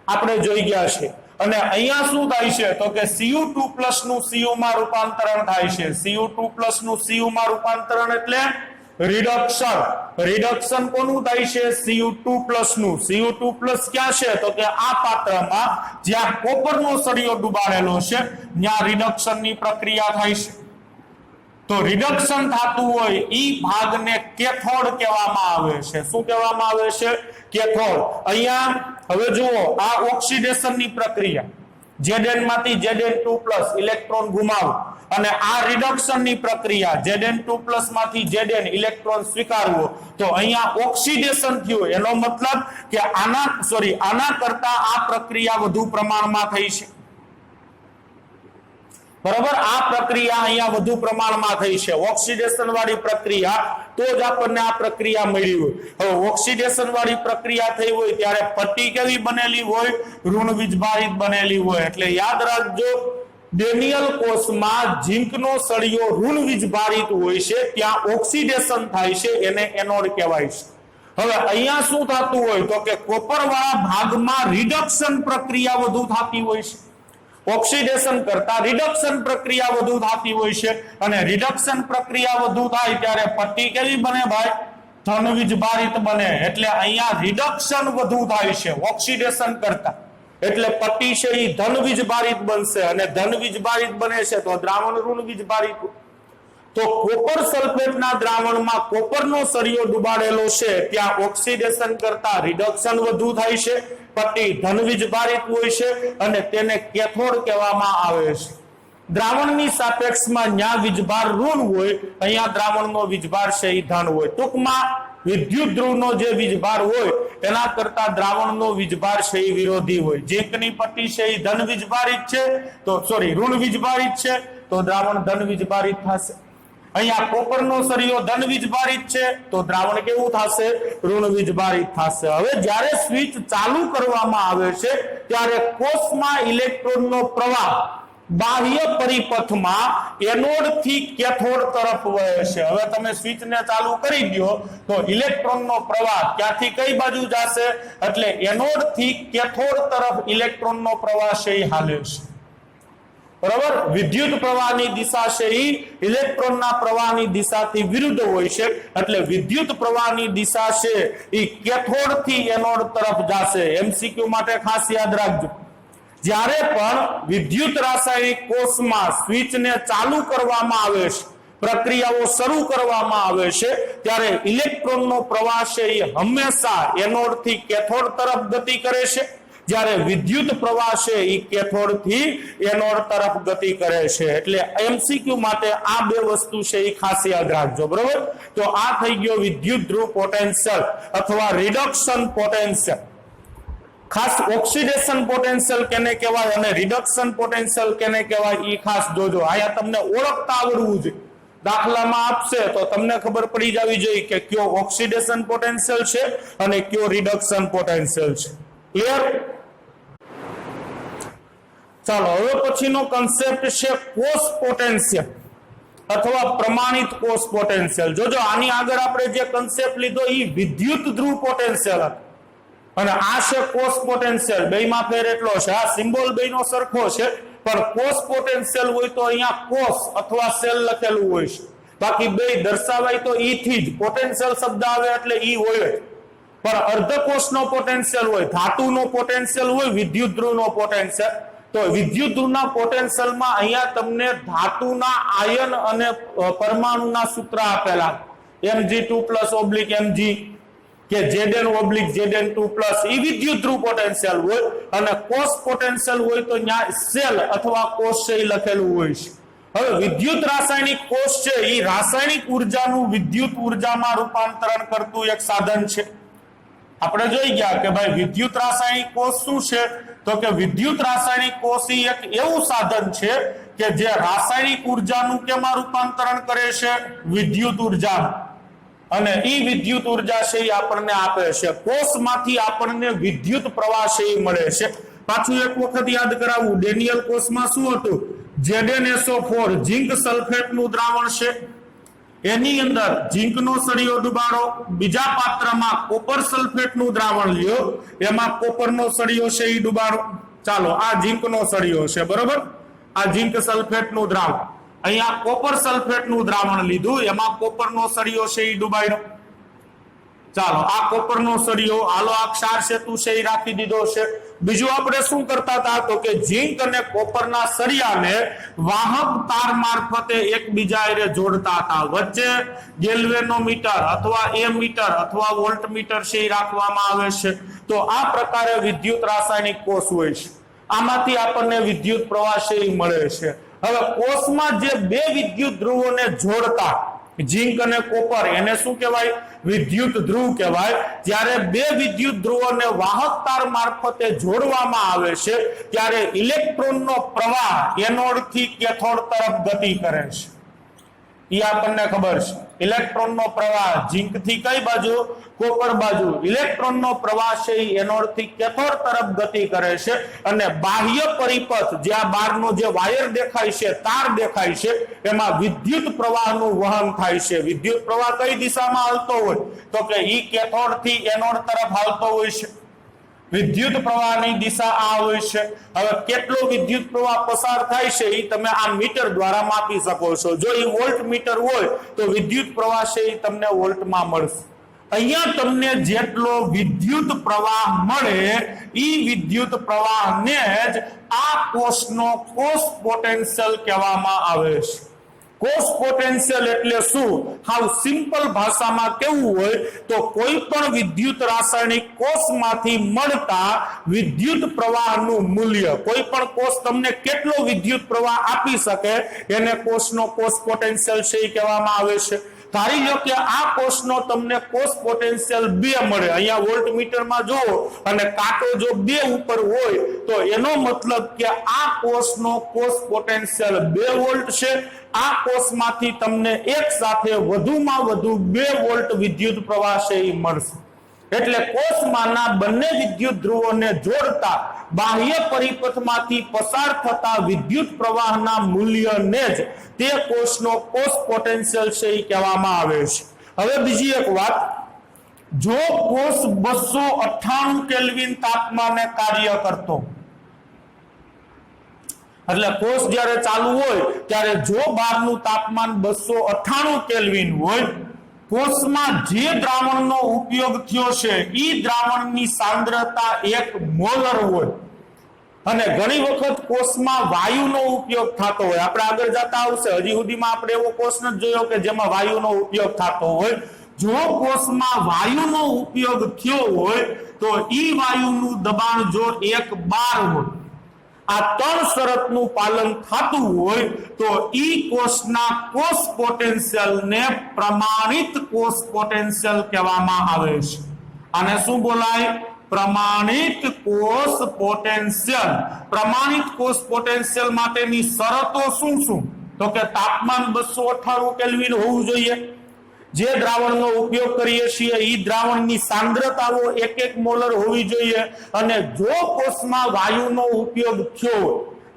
આપણે જોઈ ગયા છે. અને અહીંયા શું થાય છે? તો કે Cu2+ નું Cu માં રૂપાંતરણ થાય છે. Cu2+ નું Cu માં રૂપાંતરણ એટલે રિડક્શન. રિડક્શન કોનું થાય છે? Cu2+ નું. Cu2+ ક્યાં છે? તો કે આ પાત્રમાં જ્યાં કોપરનો સળિયો ડુબાડેલો છે ત્યાં રિડક્શનની પ્રક્રિયા થાય છે. તો રિડક્શન થતું હોય ઈ ભાગને કેથોડ કહેવામાં આવે છે. શું કહેવામાં આવે છે? કેથોડ. અહીંયા હવે જુઓ, આ ઓક્સિડેશનની પ્રક્રિયા, Zn માંથી Zn2+ ઇલેક્ટ્રોન ગુમાવો, અને આ રિડક્શનની પ્રક્રિયા Zn2+ માંથી Zn ઇલેક્ટ્રોન સ્વીકારવો, તો અહીંયા ઓક્સિડેશન થયું. એનો મતલબ કે આના કરતા આ પ્રક્રિયા વધુ પ્રમાણમાં થઈ છે, બરાબર. આ પ્રક્રિયા અહીંયા વધુ પ્રમાણમાં થઈ છે, ઓક્સિડેશન વાળી પ્રક્રિયા, તો જ આપણને આ પ્રક્રિયા મળી હોય. હવે ઓક્સિડેશન વાળી પ્રક્રિયા થઈ હોય ત્યારે પટ્ટી કેવી બનેલી હોય? ઋણ વીજભારિત બનેલી હોય. એટલે યાદ રાખજો, ડેનિયલ કોષમાં ઝિંકનો સળિયો ઋણ વીજભારિત હોય છે, ત્યાં ઓક્સિડેશન થાય છે, એને એનોડ કહેવાય છે. હવે અહીંયા શું થતું હોય? તો કે કોપર વાળા ભાગમાં રિડક્શન પ્રક્રિયા વધુ થતી હોય છે, ઓક્સિડેશન કરતા રિડક્શન પ્રક્રિયા વધુ થતી હોય છે. અને રિડક્શન પ્રક્રિયા વધુ થાય ત્યારે પટ્ટી કેવી બને ભાઈ? ધન વીજભારિત બને. એટલે અહીંયા રિડક્શન વધુ થાય છે ઓક્સિડેશન કરતા, એટલે પટ્ટી છે એ ધન વીજભારિત બનશે, અને ધન વીજભારિત બને છે તો દ્રાવણ ઋણ વીજભારિત. તો કોપર સલ્ફેટના દ્રાવણમાં કોપરનો સળિયો ડુબાડેલો છે ત્યાં ઓક્સિડેશન કરતા રિડક્શન વધુ થાય છે, પટ્ટી ધન વીજભારિત હોય છે, અને તેને કેથોડ કહેવામાં આવે છે. દ્રાવણની સાપેક્ષમાં જ્યાં વીજભાર ઋણ હોય, અહીંયા દ્રાવણનો વીજભાર છે એ ધન હોય. ટૂંકમાં વિદ્યુત ધ્રુવનો જે વીજભાર હોય એના કરતા દ્રાવણનો વીજભાર છે એ વિરોધી હોય. ઝિંકની પટ્ટી છે એ ધન વીજભારિત છે, તો ઋણ વીજભારિત છે, તો દ્રાવણ ધન વીજભારિત થશે. અહીંયા કોપરનો સળિયો ધન વીજભારિત છે તો દ્રાવણ કેવું થશે? ઋણ વીજભારિત થશે. હવે જ્યારે સ્વિચ ચાલુ કરવામાં આવે છે ત્યારે કોષમાં ઇલેક્ટ્રોનનો પ્રવાહ બાહ્ય પરિપથમાં એનોડ થી કેથોડ તરફ વહે છે. હવે તમે સ્વિચને ચાલુ કરી દો તો ઇલેક્ટ્રોનનો પ્રવાહ ક્યાંથી કઈ બાજુ જશે? એટલે એનોડ થી કેથોડ તરફ ઇલેક્ટ્રોનનો પ્રવાહ છે એ હાલે છે, બરાબર. વિદ્યુત પ્રવાહની દિશા છે એ ઇલેક્ટ્રોનના પ્રવાહની દિશાથી વિરુદ્ધ હોય છે, એટલે વિદ્યુત પ્રવાહની દિશા છે એ કેથોડ થી એનોડ તરફ જશે. એમસીક્યુ માટે ખાસ યાદ રાખજો, જ્યારે પણ વિદ્યુત રાસાયણિક કોષમાં સ્વિચને ચાલુ કરવામાં આવે છે, પ્રક્રિયાઓ શરૂ કરવામાં આવે છે, ત્યારે ઇલેક્ટ્રોનનો પ્રવાહ છે એ હંમેશા એનોડથી કેથોડ તરફ ગતિ કરે છે, જ્યારે વિદ્યુત પ્રવાહ છે એ કેથોડથી એનોડ તરફ ગતિ કરે છે. એટલે એમસીક્યુ માટે આ બે વસ્તુ છે એ ખાસ યાદ રાખજો, બરોબર. તો આ થઈ ગયો વિદ્યુત ધ્રુવ પોટેન્શિયલ અથવા રિડક્શન પોટેન્શિયલ. ખાસ ઓક્સિડેશન પોટેન્શિયલ કેને કહેવાય અને રિડક્શન પોટેન્શિયલ કેને કહેવાય એ ખાસ જોજો. આયા તમને ઓળખતા આવડવું જોઈએ. દાખલામાં આપશે તો તમને ખબર પડી જવી જોઈએ કે કયો ઓક્સિડેશન પોટેન્શિયલ છે અને કયો રિડક્શન પોટેન્શિયલ છે. ક્લિયર? ચાલો હવે પછીનો કન્સેપ્ટ છે કોષ પોટેન્શિયલ અથવા પ્રમાણિત કોષ પોટેન્શિયલ. જોજો આની આગળ આપણે જે કન્સેપ્ટ લીધો એ વિદ્યુત ધ્રુવ પોટેન્શિયલ હતો અને આ છે કોષ પોટેન્શિયલ. બેમાં ફેર એટલો છે, આ સિમ્બોલ બેનો સરખો છે, પણ કોષ પોટેન્શિયલ હોય તો અહીંયા કોષ અથવા સેલ લખેલું હોય છે, બાકી બે દર્શાવાય તો ઈ થી જ. પોટેન્શિયલ શબ્દ આવે એટલે ઈ હોય જ, પણ અર્ધકોષનો પોટેન્શિયલ હોય, ધાતુનો પોટેન્શિયલ હોય, વિદ્યુત ધ્રુવનો પોટેન્શિયલ. તો વિદ્યુત ધ્રુવના પોટેન્શિયલમાં અહીંયા તમને ધાતુના આયન અને પરમાણુના સૂત્ર આપેલા Mg2+ / Mg કે Zn/Zn2+ એ વિદ્યુત ધ્રુવ પોટેન્શિયલ હોય અને કોષ પોટેન્શિયલ હોય તો ત્યાં સેલ અથવા કોષ છે એ લખેલું હોય છે. હવે વિદ્યુત રાસાયણિક કોષ છે એ રાસાયણિક ઉર્જાનું વિદ્યુત ઉર્જામાં રૂપાંતરણ કરતું એક સાધન છે. આપણે જોઈ ગયા કે ભાઈ વિદ્યુત રાસાયણિક કોષ શું છે, તો કે વિદ્યુત રાસાયણિક કોષ એક એવું સાધન છે કે જે રાસાયણિક ઉર્જાનું કેમાં રૂપાંતરણ કરે છે, વિદ્યુત ઉર્જા. અને ઈ વિદ્યુત ઉર્જા છે એ આપણને આપે છે. કોષમાંથી આપણને વિદ્યુત પ્રવાહ છે એ મળે છે. પાછું એક વખત યાદ કરાવું, ડેનિયલ કોષમાં શું હતું, ZnSO4 ઝિંક સલ્ફેટનું દ્રાવણ છે. એની અંદર ઝિંકનો સળિયો ડુબાડો, બીજા પાત્રમાં કોપર સલ્ફેટનું દ્રાવણ લ્યો, એમાં કોપરનો સળિયો છે એ ડુબાડો. ચાલો આ ઝિંકનો સળિયો છે, બરોબર. આ ઝિંક સલ્ફેટનું દ્રાવણ, અહીંયા કોપર સલ્ફેટનું દ્રાવણ લીધું, એમાં કોપરનો સળિયો છે એ ડુબાડ્યો. ચાલો આ કોપરનો સળિયો, હાલો આ ક્ષાર સેતુ છે એ રાખી દીધો છે. બીજું આપણે શું કરતા હતા તો કે ઝિંક અને કોપરના સળિયાને વાહક તાર મારફતે એકબીજા હારે જોડતા હતા. વચ્ચે ગેલ્વેનોમીટર અથવા એમીટર અથવા વોલ્ટમીટર છે એ રાખવામાં આવે છે. તો આ પ્રકારે વિદ્યુત રાસાયણિક કોષ હોય છે. આમાંથી આપણને વિદ્યુત પ્રવાહ છે એ મળે છે. હવે કોષમાં જે બે વિદ્યુત ધ્રુવોને જોડતા ઝિંક અને કોપર, એને શું કહેવાય, વિદ્યુત ધ્રુવ કહેવાય. જ્યારે બે વિદ્યુત ધ્રુવોને વાહક તાર મારફતે જોડવામાં આવે છે ત્યારે ઇલેક્ટ્રોનનો પ્રવાહ એનોડથી કેથોડ તરફ ગતિ કરે છે. એ આપણને ખબર છે. ઇલેક્ટ્રોનનો પ્રવાહ ઝિંકથી કઈ બાજુ, કોપર બાજુ. ઇલેક્ટ્રોનનો પ્રવાહ છે એ એનોડથી કેથોડ તરફ ગતિ કરે છે અને બાહ્ય પરિપથ, જ્યાં બહારનો જે વાયર દેખાય છે, તાર દેખાય છે, એમાં વિદ્યુત પ્રવાહનું વહન થાય છે. વિદ્યુત પ્રવાહ કઈ દિશામાં હાલતો હોય તો કે ઈ કેથોડથી એનોડ તરફ હાલતો હોય છે. વિદ્યુત પ્રવાહની દિશા આ હોય છે. હવે કેટલો વિદ્યુત પ્રવાહ પસાર થાય છે એ તમે આ મીટર દ્વારા માપી શકો છો. જો એ વોલ્ટ મીટર હોય તો વિદ્યુત પ્રવાહ છે એ તમને વોલ્ટમાં મળશે. અહીંયા તમને જેટલો વિદ્યુત પ્રવાહ મળે એ વિદ્યુત પ્રવાહને જ આ કોષનો કોષ પોટેન્શિયલ કહેવામાં આવે છે. કોષ પોટેન્શિયલ એટલે શું, હાવ સિમ્પલ ભાષામાં કેવું હોય તો કોઈ પણ વિદ્યુત રાસાયણિક કોષમાંથી મળતા વિદ્યુત પ્રવાહનું મૂલ્ય, કોઈ પણ કોષ તમને કેટલો વિદ્યુત પ્રવાહ આપી શકે એને કોષનો કોષ પોટેન્શિયલ છે એ કહેવામાં આવે છે. ધારી લો કે આ કોષનો તમને કોષ પોટેન્શિયલ 2 મળે. અહીંયા વોલ્ટમીટરમાં જુઓ અને કાંટો જો 2 ઉપર હોય તો એનો મતલબ કે આ કોષનો કોષ પોટેન્શિયલ 2 વોલ્ટ છે. આ કોષમાંથી તમને એક સાથે વધુમાં વધુ 2 વોલ્ટ વિદ્યુત પ્રવાહ છે એ મળશે. એટલે કોષમાંના બંને વિદ્યુત ધ્રુવોને જોડતા બાહ્ય પરિપથમાંથી પસાર થતા વિદ્યુત પ્રવાહના મૂલ્યને જ તે કોષનો કોષ પોટેન્શિયલ છે એ કહેવામાં આવે છે. હવે બીજી એક વાત, જો કોષ 298 કેલ્વિન તાપમાને કાર્ય કરતો, એટલે કોષ જ્યારે ચાલુ હોય ત્યારે જો બહારનું તાપમાન 298 કેલ્વિન હોય, કોષમાં જે દ્રાવણનો ઉપયોગ થયો છે એ દ્રાવણની સાંદ્રતા 1 મોલર હોય. અને ઘણી વખત કોષમાં વાયુનો ઉપયોગ થતો હોય, આપણે આગળ જતા આવશે, હજી સુધીમાં આપણે એવો કોષ નથી જોયો કે જેમાં વાયુનો ઉપયોગ થતો હોય. જો કોષમાં વાયુનો ઉપયોગ થયો હોય તો ઈ વાયુનું દબાણ જો 1 બાર હોય, આ 3 શરતનું પાલન થતું હોય તો ઈ કોષના કોષ પોટેન્શિયલને પ્રમાણિત કોષ પોટેન્શિયલ કહેવામાં આવે છે. આને શું બોલાય? પ્રમાણિત કોષ પોટેન્શિયલ. પ્રમાણિત કોષ પોટેન્શિયલ માટેની શરતો શું શું? તો કે તાપમાન 298 કેલ્વિન હોવું જોઈએ. જે દ્રાવણનો ઉપયોગ કરીએ છીએ એ દ્રાવણની સાંદ્રતાઓ 1 મોલર હોવી જોઈએ. અને જો કોષમાં વાયુનો ઉપયોગ થયો,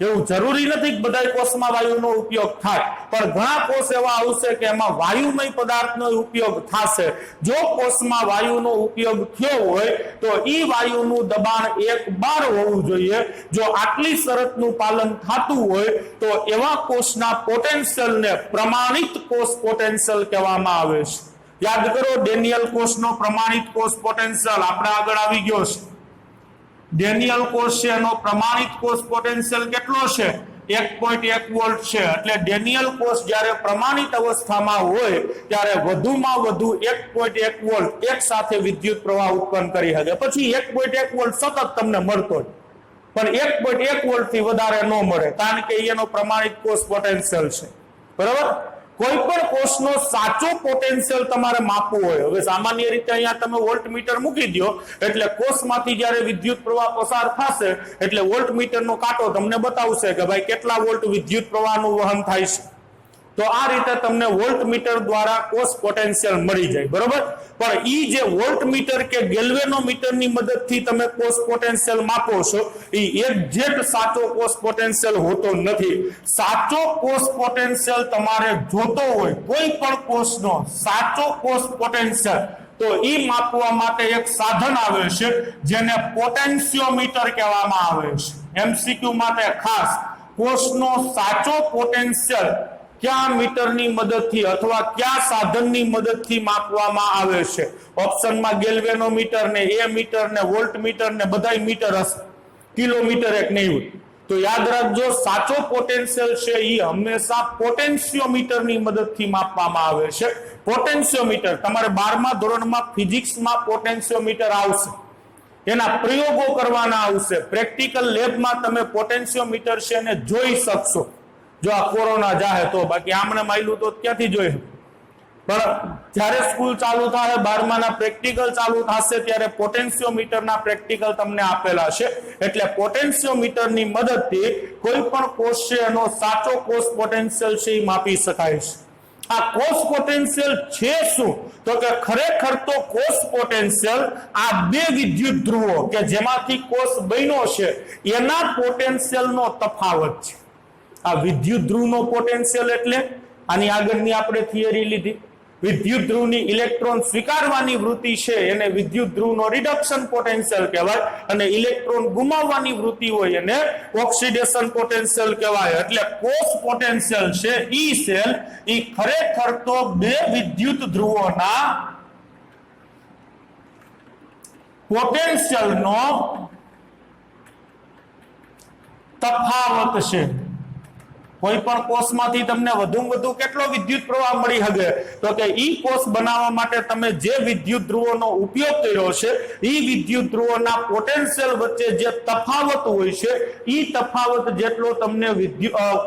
એવું જરૂરી નથી કે બધા કોષમાં વાયુનો ઉપયોગ થાય, પણ ઘણા કોષ એવા આવશે કે એમાં વાયુમય પદાર્થનો ઉપયોગ થશે. જો કોષમાં વાયુનો ઉપયોગ થયો હોય તો ઈ વાયુનું દબાણ 1 બાર હોવું જોઈએ. જો આટલી શરતનું પાલન થતું હોય તો એવા કોષના પોટેન્શિયલને પ્રમાણિત કોષ પોટેન્શિયલ કહેવામાં આવે છે. યાદ કરો, ડેનિયલ કોષનો પ્રમાણિત કોષ પોટેન્શિયલ આપણે આગળ આવી ગયો છે. ડેનિયલ કોષ છે એનો પ્રમાણિત કોષ પોટેન્શિયલ કેટલો છે? 1.1 વોલ્ટ છે. એટલે ડેનિયલ કોષ જ્યારે પ્રમાણિત અવસ્થામાં હોય ત્યારે વધુમાં વધુ 1.1 વોલ્ટ એક સાથે વિદ્યુત પ્રવાહ ઉત્પન્ન કરી શકે. પછી 1.1 વોલ્ટ સતત તમને મળતો જ, પણ 1.1 વોલ્ટ થી વધારે ન મળે, કારણ કે એનો પ્રમાણિત કોષ પોટેન્શિયલ છે. બરાબર? કોઈ પણ કોષનો સાચો પોટેન્શિયલ તમારે માપવું હોય, હવે સામાન્ય રીતે અહીંયા તમે વોલ્ટમીટર મૂકી દો એટલે કોષમાંથી જ્યારે વિદ્યુત પ્રવાહ પસાર થશે એટલે વોલ્ટમીટરનો કાંટો તમને બતાવશે કે ભાઈ કેટલા વોલ્ટ વિદ્યુત પ્રવાહનું વહન થાય છે. તો આ રીતે તમને વોલ્ટમીટર દ્વારા કોષ પોટેન્શિયલ મળી જાય. બરોબર? પણ ઈ જે વોલ્ટમીટર કે ગેલ્વેનોમીટરની મદદથી તમે કોષ પોટેન્શિયલ માપો છો એ એક્ઝેક્ટ સાચો કોષ પોટેન્શિયલ હોતો નથી. સાચો કોષ પોટેન્શિયલ તમારે જોતો હોય, કોઈ પણ કોષનો સાચો કોષ પોટેન્શિયલ, તો ઈ માપવા માટે એક સાધન આવે છે જેને પોટેન્શિયોમીટર કહેવામાં આવે છે. એમસીક્યુ માટે ખાસ, કોષનો સાચો પોટેન્શિયલ કયા મીટરની મદદથી અથવા કયા સાધનની મદદથી માપવામાં આવે છે? ઓપ્શનમાં ગેલ્વેનોમીટર ને એ મીટર ને વોલ્ટમીટર ને બધાય મીટર હશે, કિલોમીટર એક નહીં હોય. તો યાદ રાખજો, સાચો પોટેન્શિયલ છે એ હંમેશા પોટેન્શિયોમીટરની મદદથી માપવામાં આવે છે. પોટેન્શિયોમીટર તમારે 12મા ધોરણમાં ફિઝિક્સમાં પોટેન્શિયોમીટર આવશે, એના પ્રયોગો કરવાના આવશે. પ્રેક્ટિકલ લેબમાં તમે પોટેન્શિયોમીટર છે એને જોઈ શકશો, જો આ કોરોના જાહે તો. બાકી આમને માયલું તો ક્યાંથી જોઈ. પણ જ્યારે સ્કૂલ ચાલુ થાય, 12માના પ્રેક્ટિકલ ચાલુ થશે ત્યારે પોટેન્શિયોમીટરના પ્રેક્ટિકલ તમને આપેલા છે. એટલે પોટેન્શિયોમીટરની મદદથી કોઈ પણ કોષ છે એનો સાચો કોષ પોટેન્શિયલ છે એ માપી શકાય છે. આ કોષ પોટેન્શિયલ છે શું? તો કે ખરેખર તો કોષ પોટેન્શિયલ આ 2 વિદ્યુત ધ્રુવો કે જેમાંથી કોષ બન્યો છે એના પોટેન્શિયલનો તફાવત છે. આ વિદ્યુત ધ્રુવનો પોટેન્શિયલ એટલે આની આગળની આપણે થિયરી લીધી, વિદ્યુત ધ્રુવની ઇલેક્ટ્રોન સ્વીકારવાની વૃત્તિ છે એને વિદ્યુત ધ્રુવનો રિડક્શન પોટેન્શિયલ કહેવાય, અને ઇલેક્ટ્રોન ગુમાવવાની વૃત્તિ હોય એને ઓક્સિડેશન પોટેન્શિયલ કહેવાય. એટલે કોષ પોટેન્શિયલ છે ઈ સેલ ઈ ખરેખર તો 2 વિદ્યુત ધ્રુવોના પોટેન્શિયલનો તફાવત છે. કોઈ પણ કોષમાંથી તમને વધુમાં વધુ કેટલો વિદ્યુત પ્રવાહ મળી શકે? તો કે ઈ કોષ બનાવવા માટે તમે જે વિદ્યુત ધ્રુવોનો ઉપયોગ કર્યો છે ઈ વિદ્યુત ધ્રુવોના પોટેન્શિયલ વચ્ચે જે તફાવત હોય છે ઈ તફાવત જેટલો તમને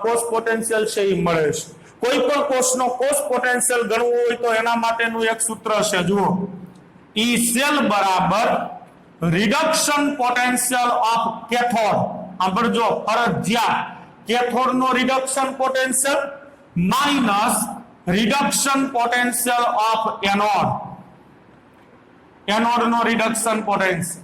કોષ પોટેન્શિયલ છે એ મળે છે. કોઈ પણ કોષનો કોષ પોટેન્શિયલ ગણવું હોય તો એના માટેનું એક સૂત્ર છે, જુઓ, ઈ સેલ બરાબર રિડક્શન પોટેન્શિયલ ઓફ કેથોડ. સાંભળજો, ફરજિયાત કેથોડનો reduction potential minus reduction potential of anode. એનોડનો રિડક્શન પોટેન્શિયલ.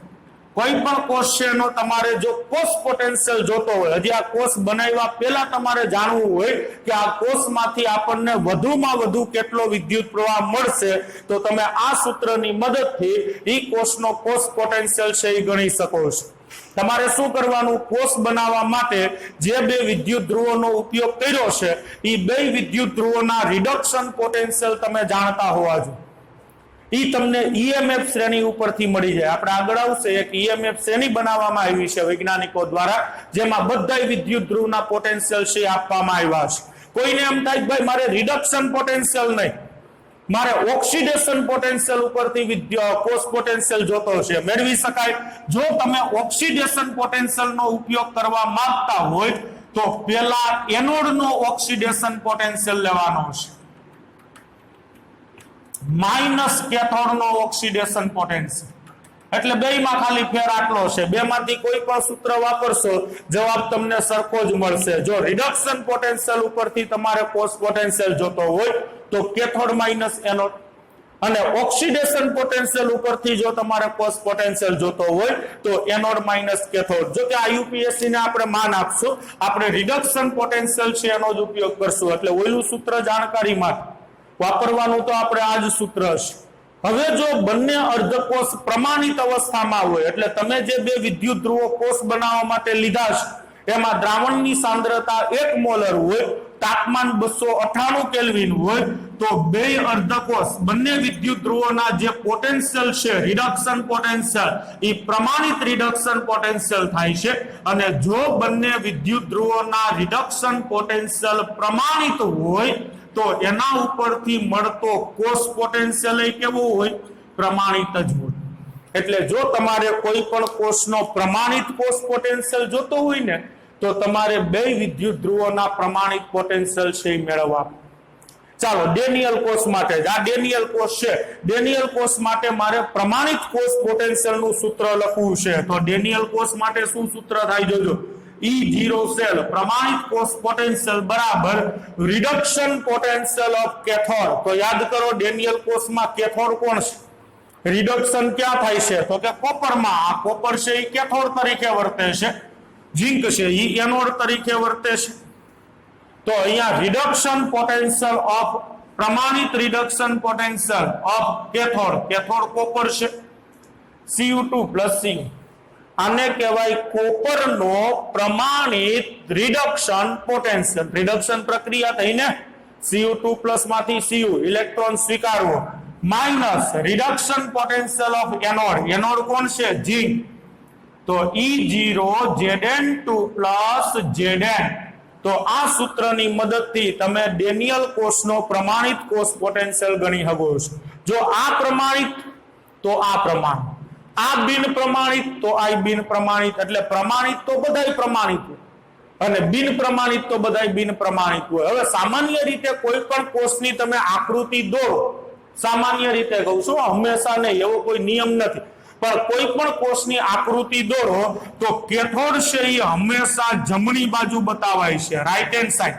કોઈ પણ કોષ છે એનો તમારે જો કોષ પોટેન્શિયલ જોતો હોય, હજી આ કોષ બનાવ્યા પહેલા તમારે જાણવું હોય કે આ કોષમાંથી આપણને વધુમાં વધુ કેટલો વિદ્યુત પ્રવાહ મળશે, તો તમે આ સૂત્રની મદદથી ઈ કોષનો કોષ પોટેન્શિયલ છે એ ગણી શકો છો. તમારે શું કરવાનું? કોષ બનાવવા માટે જે 2 વિદ્યુત ધ્રુવોનો ઉપયોગ કર્યો છે એ 2 વિદ્યુત ધ્રુવોના રિડક્શન પોટેન્શિયલ તમે જાણતા હોવા જોઈએ. ઈ તમને ઈએમએફ શ્રેણી ઉપરથી મળી જાય. આપણે આગળ આવશે એક ઈએમએફ શ્રેણી બનાવવામાં આવી છે વૈજ્ઞાનિકો દ્વારા, જેમાં બધા વિદ્યુત ધ્રુવના પોટેન્શિયલ છે આપવામાં આવ્યા છે. કોઈને એમ થાય ભાઈ મારે રિડક્શન પોટેન્શિયલ નહીં, મારે ઓક્સિડેશન પોટેન્શિયલ ઉપરથી કોષ પોટેન્શિયલ જોતો છે, મેળવી શકાય. જો તમે ઓક્સિડેશન પોટેન્શિયલ નો ઉપયોગ કરવા માંગતા હોય તો પેલા એનોડ નો ઓક્સિડેશન પોટેન્શિયલ લેવાનો છે, માઇનસ કેથોડ નો ઓક્સિડેશન પોટેન્શિયલ. એટલે બેમાં ખાલી ફેર આટલો છે. બેમાંથી કોઈ પણ સૂત્ર વાપરશો જવાબ તમને સરખો જ મળશે. જો રિડક્શન પોટેન્શિયલ ઉપરથી તમારે કોષ પોટેન્શિયલ જોતો હોય તો કેથોડ માઇનસ એનોડ, અને ઓક્સિડેશન પોટેન્શિયલ ઉપરથી જો તમારે કોષ પોટેન્શિયલ જોતો હોય તો એનોડ માઇનસ કેથોડ. જો કે આ યુપીએસસી ને આપણે માન આપશું, આપણે રિડક્શન પોટેન્શિયલ છે એનો જ ઉપયોગ કરશું. એટલે ઓલું સૂત્ર જાણકારી માટે વાપરવાનું તો આપણે આ જ સૂત્ર છે. હવે જો બંને અર્ધકોષ પ્રમાણિત અવસ્થામાં હોય, એટલે તમે જે બે વિદ્યુત ધ્રુવો કોષ બનાવવા માટે લીધા છે એમાં દ્રાવણની સાંદ્રતા 1 મોલર હોય, તાપમાન 298 કેલ્વિન હોય, તો બે અર્ધકોષ બંને વિદ્યુત ધ્રુવોના જે પોટેન્શિયલ છે રિડક્શન પોટેન્શિયલ એ પ્રમાણિત રિડક્શન પોટેન્શિયલ થાય છે. અને જો બંને વિદ્યુત ધ્રુવોના રિડક્શન પોટેન્શિયલ પ્રમાણિત હોય તો એના ઉપરથી મળતો કોષ પોટેન્શિયલ એ કેવો હોય? પ્રમાણિત જ હોય. એટલે જો તમારે કોઈ પણ કોષનો પ્રમાણિત કોષ પોટેન્શિયલ જોતો હોય ને તો તમારે બે વિદ્યુત ધ્રુવોના પ્રમાણિત પોટેન્શિયલ છે એ મેળવવા. ચાલો ડેનિયલ કોષ માટે, આ ડેનિયલ કોષ છે, ડેનિયલ કોષ માટે મારે પ્રમાણિત કોષ પોટેન્શિયલ નું સૂત્ર લખવું છે. તો ડેનિયલ કોષ માટે શું સૂત્ર થાય જોજો, E0 સેલ પ્રમાણિત કોષ પોટેન્શિયલ બરાબર રિડક્શન પોટેન્શિયલ ઓફ કેથોડ. તો યાદ કરો ડેનિયલ કોષમાં કેથોડ કોણ છે? રિડક્શન ક્યાં થાય છે? તો કે કોપરમાં. આ કોપર છે એ કેથોડ તરીકે વર્તે છે, ઝિંક છે એ એનોડ તરીકે વર્તે છે. તો અહીંયા રિડક્શન પોટેન્શિયલ ઓફ પ્રમાણિત reduction potential of cathode, cathode copper છે, Cu2 Cu. આને કહેવાય કોપરનો પ્રમાણિત રિડક્શન પોટેન્શિયલ. રિડક્શન પ્રક્રિયા થઈને Cu2 માંથી Cu ઇલેક્ટ્રોન સ્વીકારવો, minus reduction potential of anode, anode કોણ છે? ઝિંક. તો E0Zn2 Zn. તો આ સૂત્રની મદદથી તમે ડેનિયલ કોષનો પ્રમાણિત કોષ પોટેન્શિયલ ગણી શકો છો. જો આ પ્રમાણિત તો આ પ્રમાણિત, આ બિન પ્રમાણિત તો આ બિન પ્રમાણિત. એટલે પ્રમાણિત તો બધાય પ્રમાણિત હોય અને બિન પ્રમાણિત તો બધાય બિન પ્રમાણિત હોય. હવે સામાન્ય રીતે કોઈ પણ કોષની તમે આકૃતિ દોરો, સામાન્ય રીતે કહું છું, હંમેશા નહીં, એવો કોઈ નિયમ નથી, પણ કોઈ પણ કોષની આકૃતિ દોરો તો કેથોડ છે એ હંમેશા જમણી બાજુ બતાવાય છે, રાઈટ હેન્ડ સાઈડ,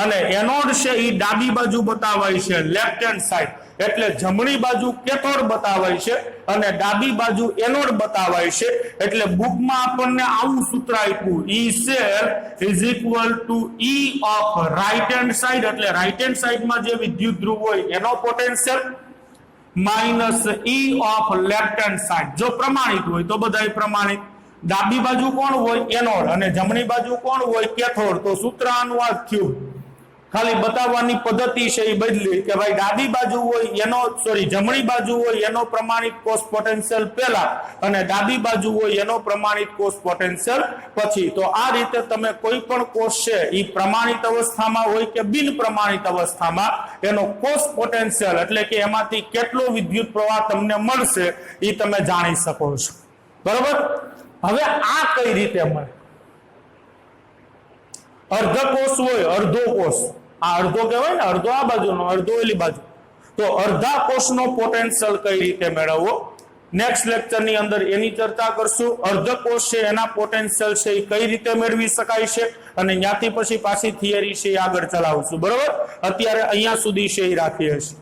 અને એનોડ છે એ ડાબી બાજુ બતાવાય છે, લેફ્ટ હેન્ડ સાઈડ. એટલે જમણી બાજુ કેથોડ બતાવાય છે અને ડાબી બાજુ એનોડ બતાવાય છે. એટલે બુકમાં આપણને આવું સૂત્ર આપ્યું, E cell is equal to E of right hand side. એટલે રાઈટ હેન્ડ સાઈડમાં જે વિદ્યુત ધ્રુવ હોય એનો potential minus E of left hand side. જો પ્રમાણિત હોય તો બધાય પ્રમાણિત. ડાબી બાજુ કોણ હોય? એનોડ. અને જમણી બાજુ કોણ હોય? કેથોડ. તો સૂત્ર આનું આ થયું. ખાલી બતાવવાની પદ્ધતિ છે એ બદલી કે ભાઈ ડાબી બાજુ હોય એનો જમણી બાજુ હોય એનો પ્રમાણિત કોષ પોટેન્શિયલ પહેલા અને ડાબી બાજુ હોય એનો પ્રમાણિત કોષ પોટેન્શિયલ પછી. તો આ રીતે તમે કોઈ પણ કોષ છે એ પ્રમાણિત અવસ્થામાં હોય કે બિન પ્રમાણિત અવસ્થામાં એનો કોષ પોટેન્શિયલ એટલે કે એમાંથી કેટલો વિદ્યુત પ્રવાહ તમને મળશે એ તમે જાણી શકો છો. બરોબર. હવે આ કઈ રીતે મળે? અર્ધ કોષ હોય, અર્ધો કોષ, આ અર્ધો કહેવાય ને, અર્ધો આ બાજુનો, અર્ધો એલી બાજુ. તો અર્ધા કોષનો પોટેન્શિયલ કઈ રીતે મેળવવો નેક્સ્ટ લેક્ચર ની અંદર એની ચર્ચા કરશું. અર્ધ કોષ છે એના પોટેન્શિયલ છે એ કઈ રીતે મેળવી શકાય છે અને ત્યાંથી પછી પાછી થિયરી છે એ આગળ ચલાવશું. બરોબર. અત્યારે અહીંયા સુધી છે એ રાખીએ છીએ.